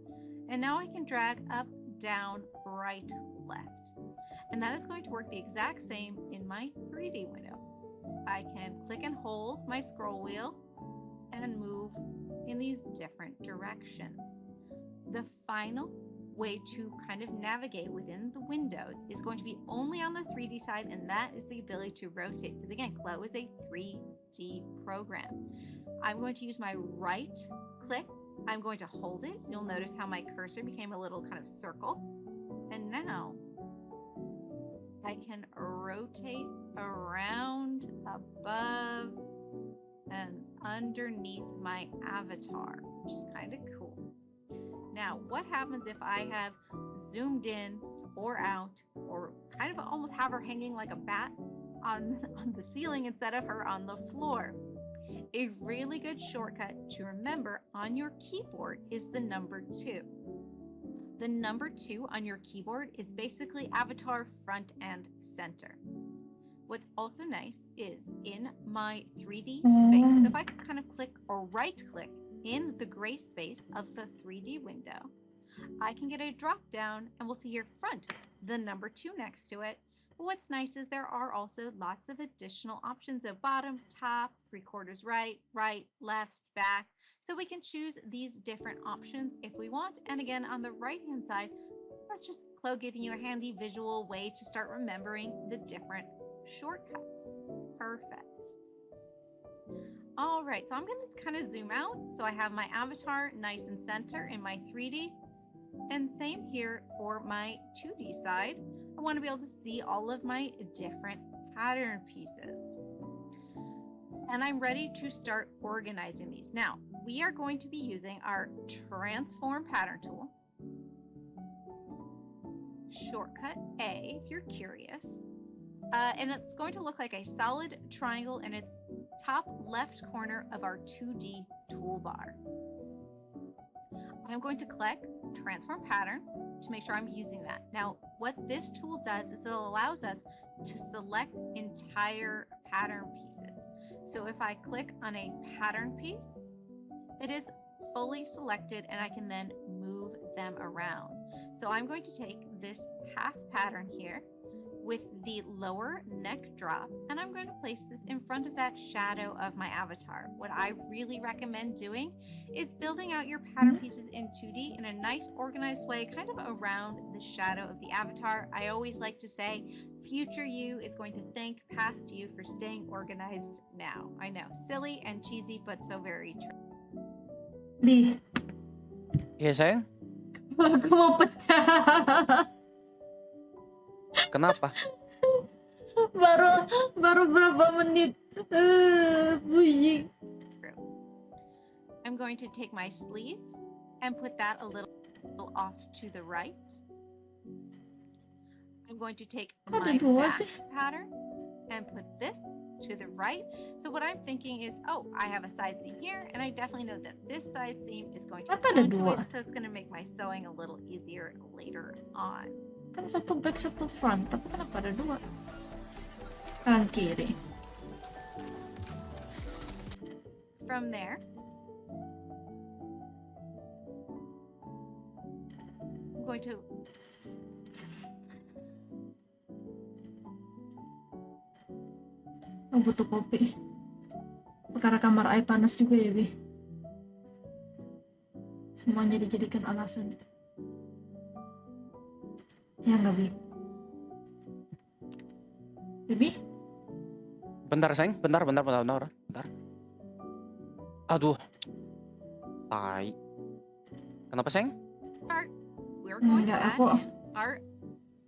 And now I can drag up, down, right, left. And that is going to work the exact same in my 3D window. I can click and hold my scroll wheel and move in these different directions. The final way to kind of navigate within the windows is going to be only on the 3D side, and that is the ability to rotate, because again, Klo is a 3D program. I'm going to use my right click. I'm going to hold it. You'll notice how my cursor became a little kind of circle. And now I can rotate around, above, and underneath my avatar, which is kind of cool. Now, what happens if I have zoomed in or out, or kind of almost have her hanging like a bat on the ceiling instead of her on the floor? A really good shortcut to remember on your keyboard is the number 2. The number 2 on your keyboard is basically avatar, front, and center. What's also nice is in my 3D space, if I kind of click or right click in the gray space of the 3D window, I can get a drop down and we'll see here front, the number 2 next to it. But what's nice is there are also lots of additional options of bottom, top, 3/4 right, right, left, back. So we can choose these different options if we want. And again, on the right hand side, that's just Klo giving you a handy visual way to start remembering the different shortcuts. Perfect. All right, so I'm going to kind of zoom out. So I have my avatar nice and center in my 3D. And same here for my 2D side. I want to be able to see all of my different pattern pieces. And I'm ready to start organizing these. Now, we are going to be using our transform pattern tool. Shortcut A, if you're curious. And it's going to look like a solid triangle in its top left corner of our 2D toolbar. I'm going to click transform pattern to make sure I'm using that. Now, what this tool does is it allows us to select entire pattern pieces. So if I click on a pattern piece, it is fully selected and I can then move them around. So I'm going to take this half pattern here with the lower neck drop, and I'm going to place this in front of that shadow of my avatar. What I really recommend doing is building out your pattern pieces in 2D in a nice organized way, kind of around the shadow of the avatar. I always like to say, future you is going to thank past you for staying organized now. I know, silly and cheesy, but so very true. Di, Iya sayang, aku mau pecah. kenapa? baru berapa menit. Bunyi. I'm going to take my sleeve and put that a little off to the right. I'm going to take my back pattern and put this to the right. So what I'm thinking is, oh, I have a side seam here, and I definitely know that this side seam is going to be sewn to it, so it's going to make my sewing a little easier later on. Kan satu back satu front, tapi kenapa ada dua? Kanan kiri. From there, I'm going to butuh kopi. Perkara kamar air panas juga ya, Bi. Semuanya dijadikan alasan. Ya nggak, Bi? maybe. Bentar, sayang. Bentar. Aduh. Tai. Kenapa, sayang? Start. We're going to Enggak, add aku in our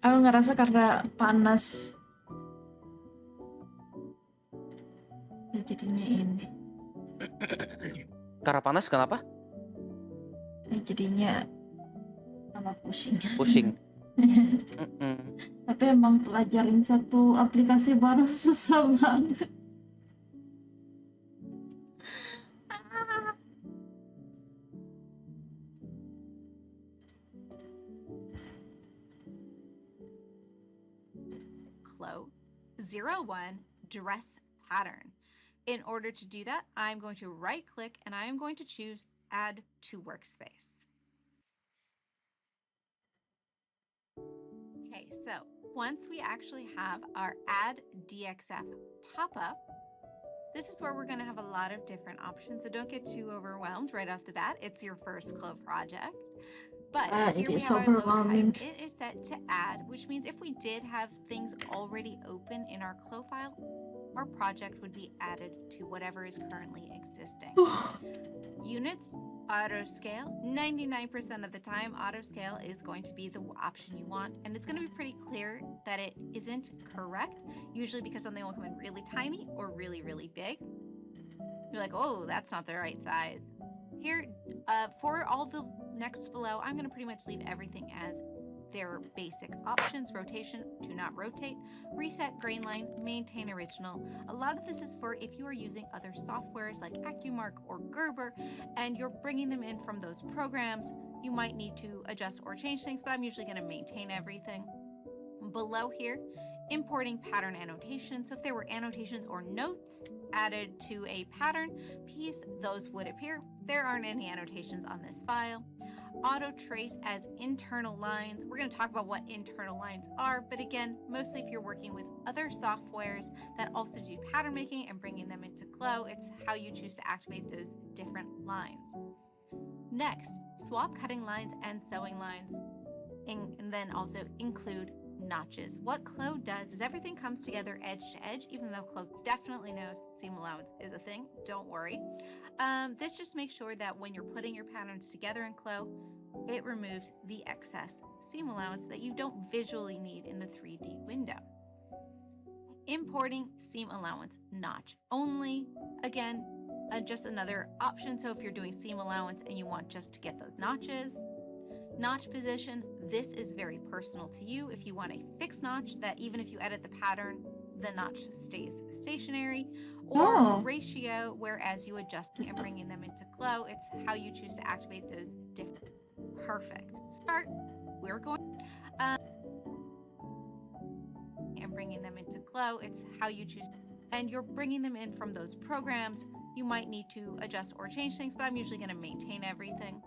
ngerasa karena panas. Ya, jadinya ini. Karena panas, kenapa? Ya, jadinya tambah pusing. Pusing. Tapi emang pelajarin satu aplikasi baru susah banget. Clo 01 dress pattern. In order to do that, I'm going to right click and I am going to choose add to workspace. Okay, so once we actually have our add DXF pop up, this is where we're going to have a lot of different options. So don't get too overwhelmed right off the bat. It's your first Clo project. But It here we is have our load overwhelming. type. It is set to add, which means if we did have things already open in our Clo file, our project would be added to whatever is currently existing. Units, auto scale. 99% of the time, auto scale is going to be the option you want, and it's going to be pretty clear that it isn't correct, usually because something will come in really tiny or really, really big. You're like, oh, that's not the right size. Here, for all the next below, I'm going to pretty much leave everything as their basic options: rotation, do not rotate, reset grain line, maintain original. A lot of this is for if you are using other softwares like AccuMark or Gerber and you're bringing them in from those programs, you might need to adjust or change things, but I'm usually going to maintain everything. Below here, importing pattern annotations. So if there were annotations or notes added to a pattern piece, those would appear. There aren't any annotations on this file. Auto trace as internal lines. We're going to talk about what internal lines are, but again, mostly if you're working with other softwares that also do pattern making and bringing them into Clo, it's how you choose to activate those different lines. Next, swap cutting lines and sewing lines, and then also include notches. What Clo does is everything comes together edge to edge, even though Clo definitely knows seam allowance is a thing, don't worry. This just makes sure that when you're putting your patterns together in Clo, it removes the excess seam allowance that you don't visually need in the 3D window. Importing seam allowance notch only. Again, just another option. So if you're doing seam allowance and you want just to get those notches. Notch position, this is very personal to you. If you want a fixed notch that even if you edit the pattern, the notch stays stationary, or ratio, whereas you adjust and bringing them into Clo, it's how you choose to activate those different. Perfect. Start. We're going and bringing them into Clo, it's how you choose, and you're bringing them in from those programs. You might need to adjust or change things, but I'm usually going to maintain everything.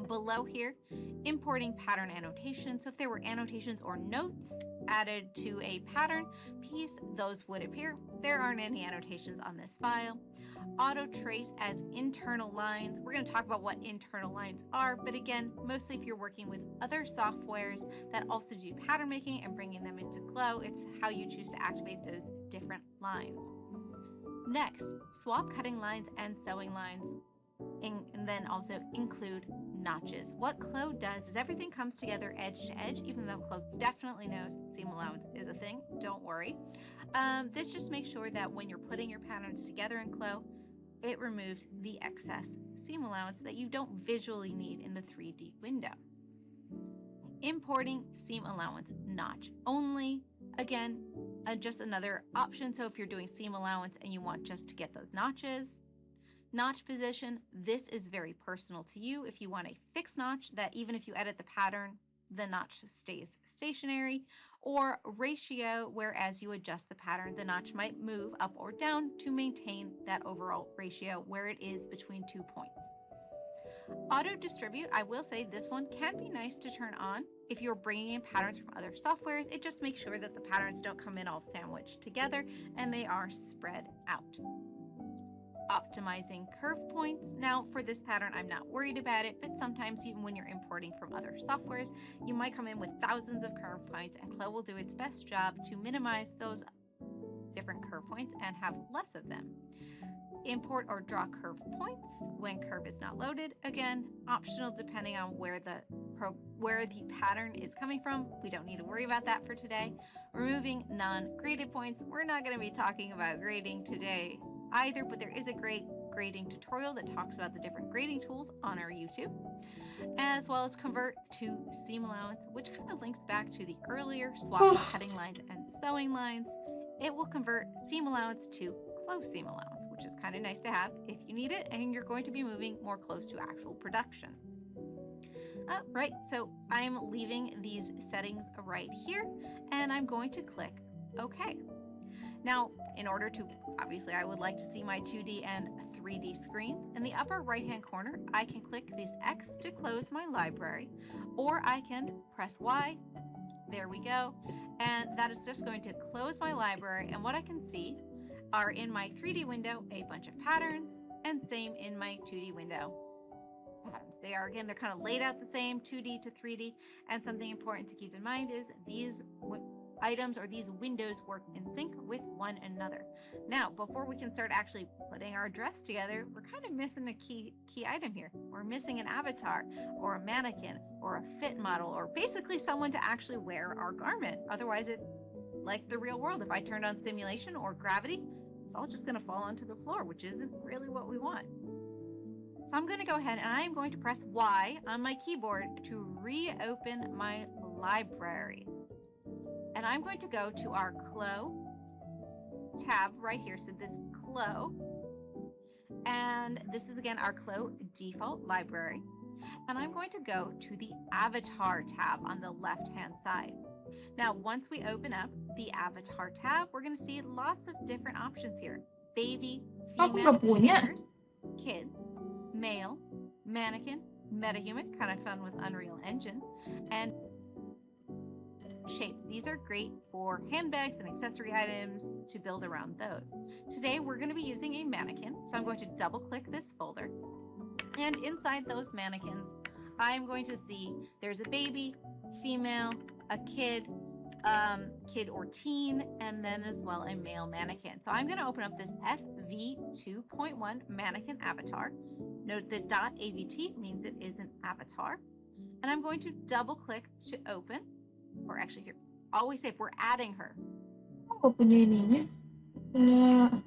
Below here, importing pattern annotations. So if there were annotations or notes added to a pattern piece, those would appear. There aren't any annotations on this file. Auto trace as internal lines. We're going to talk about what internal lines are, but again, mostly if you're working with other softwares that also do pattern making and bringing them into Clo, it's how you choose to activate those different lines. Next, swap cutting lines and sewing lines, and then also include notches. What Clo does is everything comes together edge to edge, even though Clo definitely knows seam allowance is a thing, don't worry. This just makes sure that when you're putting your patterns together in Clo, it removes the excess seam allowance that you don't visually need in the 3D window. Importing seam allowance notch only. Again, just another option. So if you're doing seam allowance and you want just to get those notches. Notch position, this is very personal to you. If you want a fixed notch that even if you edit the pattern, the notch stays stationary, or ratio, whereas you adjust the pattern, the notch might move up or down to maintain that overall ratio where it is between 2 points. Auto distribute, I will say this one can be nice to turn on if you're bringing in patterns from other softwares. It just makes sure that the patterns don't come in all sandwiched together and they are spread out. Optimizing curve points. Now for this pattern, I'm not worried about it, but sometimes even when you're importing from other softwares, you might come in with thousands of curve points, and Clo will do its best job to minimize those different curve points and have less of them. Import or draw curve points when curve is not loaded. Again, optional depending on where the pattern is coming from. We don't need to worry about that for today. Removing non-graded points. We're not going to be talking about grading today either, but there is a great grading tutorial that talks about the different grading tools on our YouTube, as well as convert to seam allowance, which kind of links back to the earlier swap cutting lines and sewing lines. It will convert seam allowance to close seam allowance, which is kind of nice to have if you need it and you're going to be moving more close to actual production. Right, so I'm leaving these settings right here and I'm going to click OK. Now, in order to, obviously I would like to see my 2D and 3D screens. In the upper right hand corner, I can click this X to close my library, or I can press Y. There we go. And that is just going to close my library. And what I can see are in my 3D window, a bunch of patterns, and same in my 2D window. Patterns. They are, again, they're kind of laid out the same, 2D to 3D. And something important to keep in mind is these items or these windows work in sync with one another. Now, before we can start actually putting our dress together, we're kind of missing a key item here. We're missing an avatar or a mannequin or a fit model or basically someone to actually wear our garment. Otherwise, it's like the real world. If I turned on simulation or gravity, it's all just going to fall onto the floor, which isn't really what we want. So I'm going to go ahead and I'm going to press Y on my keyboard to reopen my library. And I'm going to go to our Khoveyy tab right here. So this Khoveyy, and this is again our Khoveyy default library. And I'm going to go to the Avatar tab on the left-hand side. Now, once we open up the Avatar tab, we're going to see lots of different options here. Baby, Aku female, nggak punya. singers, kids, male, mannequin, metahuman, kind of fun with Unreal Engine, and shapes. These are great for handbags and accessory items to build around those. Today we're going to be using a mannequin, so I'm going to double click this folder, and inside those mannequins I'm going to see there's a baby, female, a kid or teen, and then as well a male mannequin. So I'm going to open up this FV 2.1 mannequin avatar. Note that .avt means it is an avatar, and I'm going to double click to open. Or actually here, always say if we're adding her. Oh, punya ininya. Punya.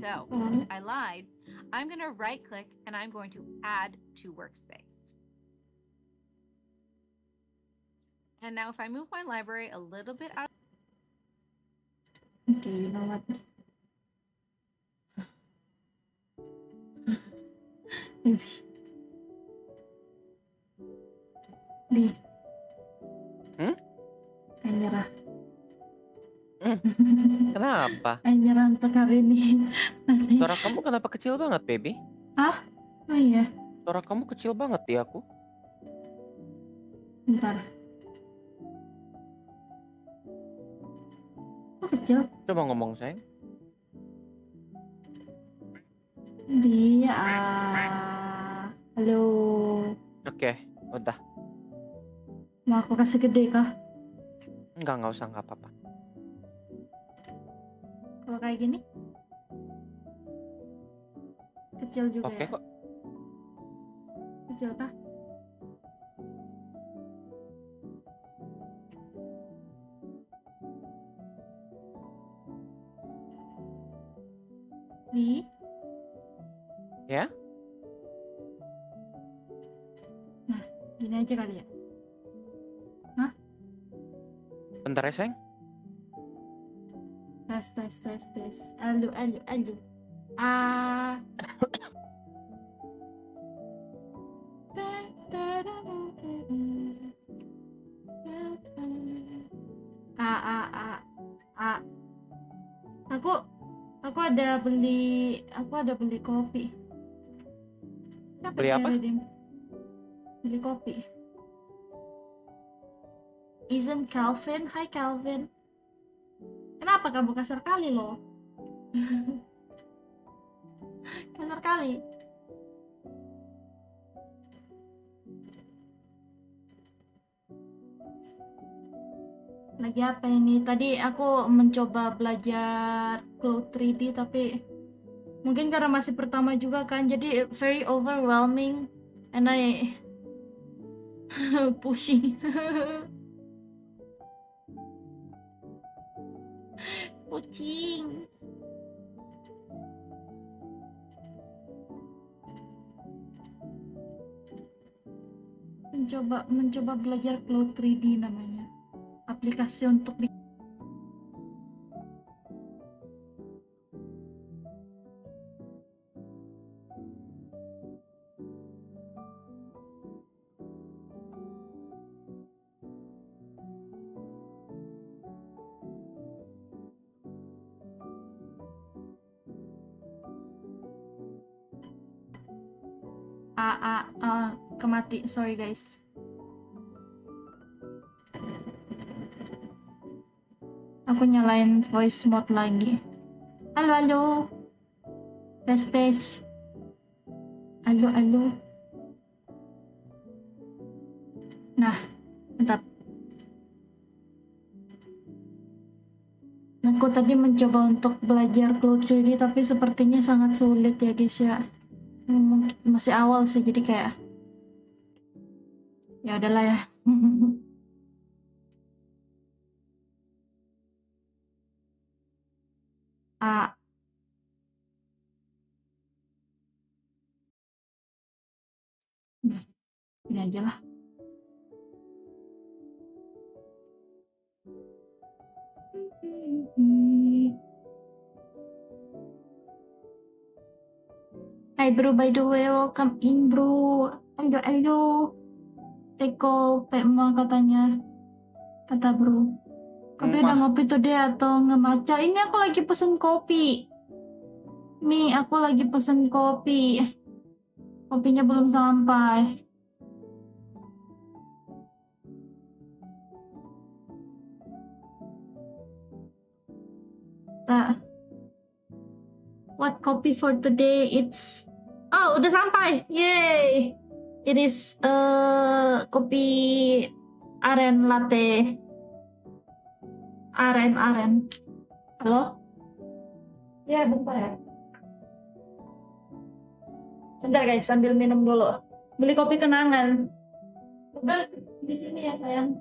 So I lied. I'm going to right click and I'm going to add to workspace. And now if I move my library a little bit out. Okay, you know what? Bi. Ay nyerah. Kenapa? Ay nyerah untuk hari ini. Nanti. Suara kamu kenapa kecil banget, baby? Oh iya. Suara kamu kecil banget di aku. Bentar. Kok kecil? Coba ngomong, sayang. Halo. Oke, udah. Mau aku kasih gede kah? Nggak usah, nggak apa-apa. Kalau kayak gini? Kecil juga Oke ya? kok. Kecil kah? Bi? Ya? Nah, gini aja kali ya? Bentar ya, sayang. Tes. Alu. Ah. Aku ada beli kopi. Kenapa Beli apa? Dim? Beli kopi. Isn't Calvin? Hi Calvin. Kenapa kamu kasar kali loh? Kasar kali. Lagi apa ini? Tadi aku mencoba belajar cloud 3D tapi mungkin karena masih pertama juga kan, jadi very overwhelming and I pushing. Pucing. Mencoba belajar cloud 3D namanya. Aplikasi untuk kemati, sorry guys. Aku nyalain voice mode lagi. Halo halo. Tes tes. Halo halo. Nah, mantap. Aku tadi mencoba untuk belajar cloud 3D tapi sepertinya sangat sulit ya guys ya. Mungkin masih awal sih, jadi kayak ya udahlah ya. Ini aja lah. Hai bro, by the way, welcome in bro. Ayo ayo. Teko Pema katanya. Kata bro. Kopi udah ngopi tuh deh atau ngemaca? Ini aku lagi pesen kopi. Nih aku lagi pesen kopi. Kopinya belum sampai. What coffee for today? It's udah sampai. Yay! It is kopi aren latte. Aren. Halo? Ya, bentar ya. Bentar guys, sambil minum dulu. Beli kopi kenangan. Udah di sini ya sayang.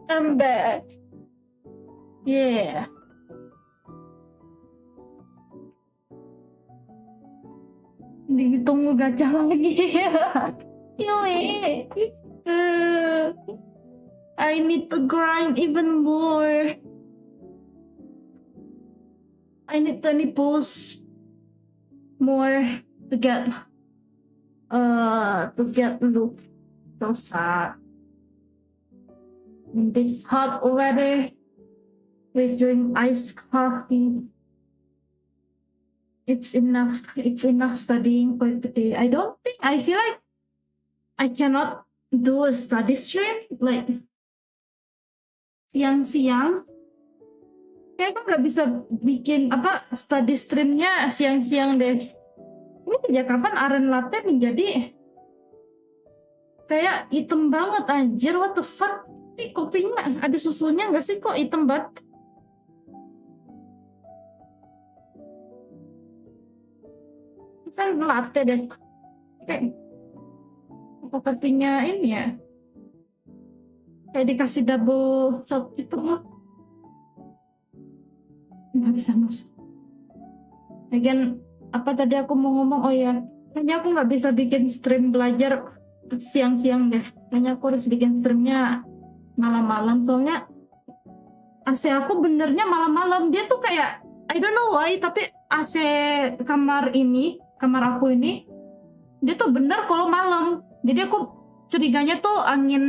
I'm back. Yeah. Ditunggu gacha lagi. Yoi. I need to grind even more. I need 20 pulls more to get loot. So sad. in this hot weather with drink iced coffee. It's enough. It's enough studying for today. I feel like I cannot do a study stream like siang-siang. Kayak aku nggak bisa bikin study streamnya siang-siang deh. Ini sejak kapan aren latte menjadi kayak hitam banget anjir, what the fuck? Ini kopinya ada susunya nggak sih, kok hitam banget? Saya latte deh. Kayak apa kopinya ini ya? Kayak dikasih double shot gitu loh. Nggak bisa masuk. Again, apa tadi aku mau ngomong? Oh ya, kayaknya aku nggak bisa bikin stream belajar siang-siang deh. Kayaknya aku harus bikin streamnya malam-malam. Soalnya AC aku benernya malam-malam. Dia tuh kayak, I don't know why, tapi AC kamar aku ini, dia tuh bener kalau malam. Jadi aku curiganya tuh angin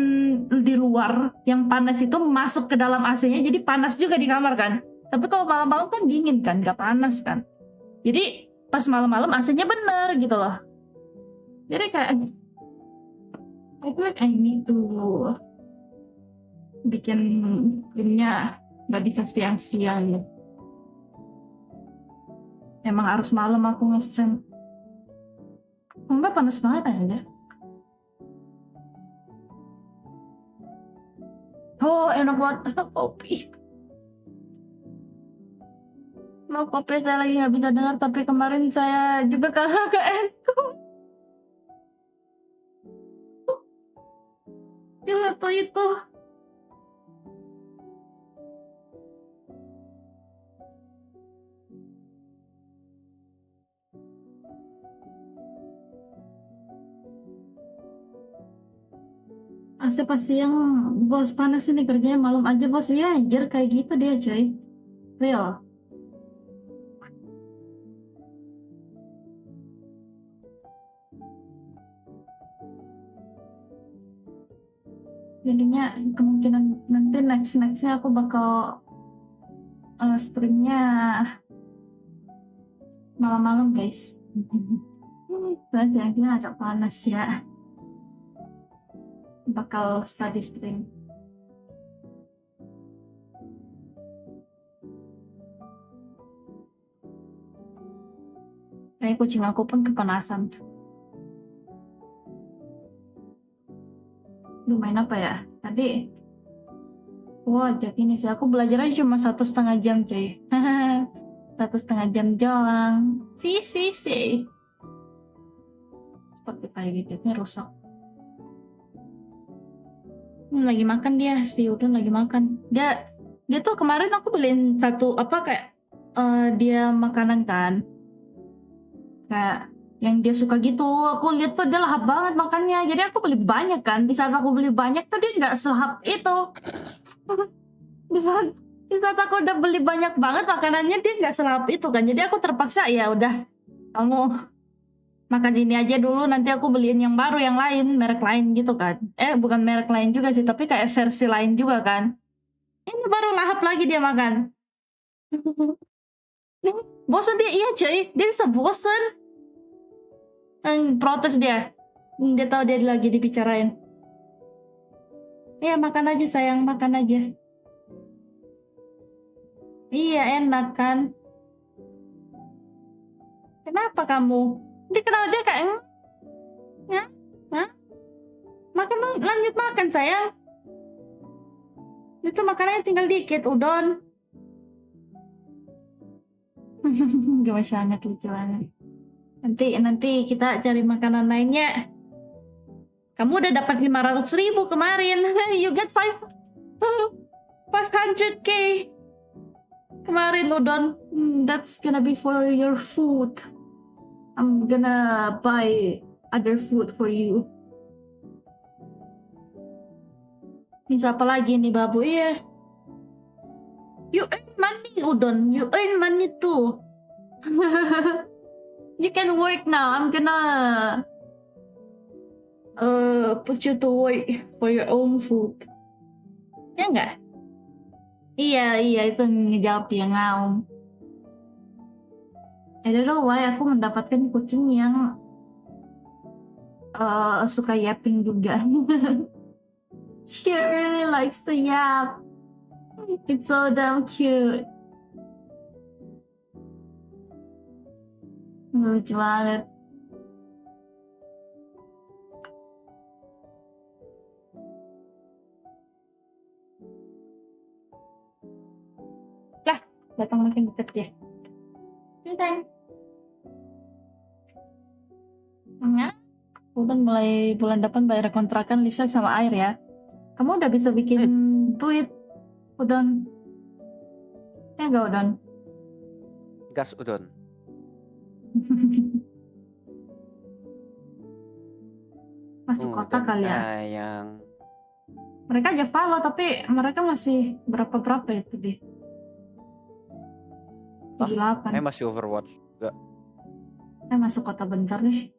di luar yang panas itu masuk ke dalam AC-nya, jadi panas juga di kamar kan. Tapi kalau malam-malam kan dingin kan, gak panas kan. Jadi pas malam-malam AC-nya bener gitu loh. Jadi kayak I feel like I need to bikin filmnya gak bisa siang-siang. Emang harus malam aku nge-stream. Enggak, panas banget aja. Oh, enak banget kopi. Mau kopi saya lagi nggak bisa dengar, tapi kemarin saya juga kalah ke Enko. Gila tuh itu. AC pas siang, bos panas ini kerjanya malam aja bos. Ya anjir kayak gitu dia coy. Real. Jadinya kemungkinan nanti nextnya aku bakal streamnya malam-malam guys. Berarti akhirnya agak panas ya. Bakal study stream. Kayak kucing aku pun kepanasan. Lu main apa ya? Tadi wah, jadi ini sih aku belajarnya cuma 1,5 jam cuy. 1,5 jam doang. Si. Spotify widgetnya rusak. Lagi makan dia, si Udon lagi makan. Dia tuh kemarin aku beliin satu dia makanan kan. Kayak yang dia suka gitu, aku lihat tuh dia lahap banget makannya, jadi aku beli banyak kan. Di saat aku beli banyak tuh dia nggak selahap itu. di saat aku udah beli banyak banget makanannya, dia nggak selahap itu kan. Jadi aku terpaksa ya udah, kamu makan ini aja dulu, nanti aku beliin yang baru, yang lain, merek lain gitu kan. Bukan merek lain juga sih, tapi kayak versi lain juga kan. Ini baru lahap lagi dia makan. Bosan dia, iya cuy, dia bisa bosan. Protes dia tahu dia lagi dibicarain. Iya makan aja sayang, makan aja. Iya enak kan. Kenapa kamu? Dia kayak makan, lanjut makan sayang. Itu makanannya tinggal dikit, Udon. Gemes banget, lucu banget. Nanti kita cari makanan lainnya. Kamu udah dapat 500.000 kemarin. You get 500k kemarin, Udon. That's gonna be for your food. I'm gonna buy other food for you. Bisa apa lagi nih babu? Iya. You earn money, Udon. You earn money too. You can work now. I'm gonna put you to work for your own food. Ya enggak? Iya itu ngejawab dia ngaum. I don't know why aku mendapatkan kucing yang suka yapping juga. She really likes to yap. It's so damn cute. Lucu banget. Lah, datang makin deket ya. Datang. Ya, udah mulai bulan depan bayar kontrakan listrik sama air ya. Kamu udah bisa bikin duit, Udon. Ya enggak, Udon? Gas udon. Masuk kota kali ya. Yang Mereka aja follow tapi mereka masih berapa itu deh. 78. masih Overwatch juga. Masuk kota bentar nih.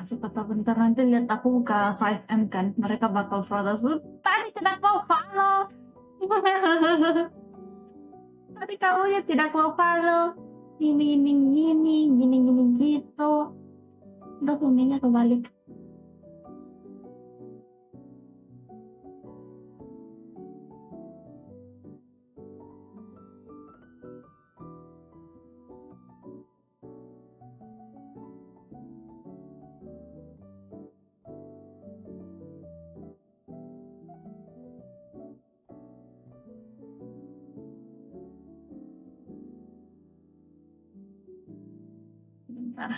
Masuk kota bentar, nanti lihat aku buka 5M kan, mereka bakal protes. Tadi tidak mau follow. Tadi kamu ya tidak mau follow. Gini gitu. Udah kuningnya kebalik. Bentar.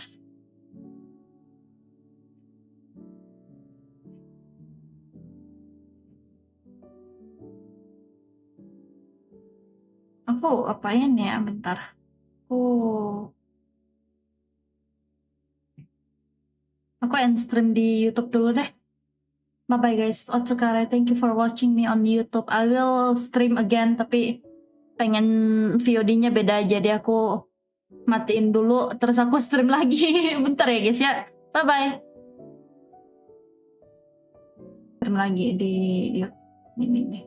Aku apain ya, bentar. Aku end stream di YouTube dulu deh. Bye bye guys. Otsukare, thank you for watching me on YouTube. I will stream again, tapi pengen VOD-nya beda, jadi aku matiin dulu terus aku stream lagi. Bentar ya guys ya. Bye bye. Stream lagi di YouTube ini nih.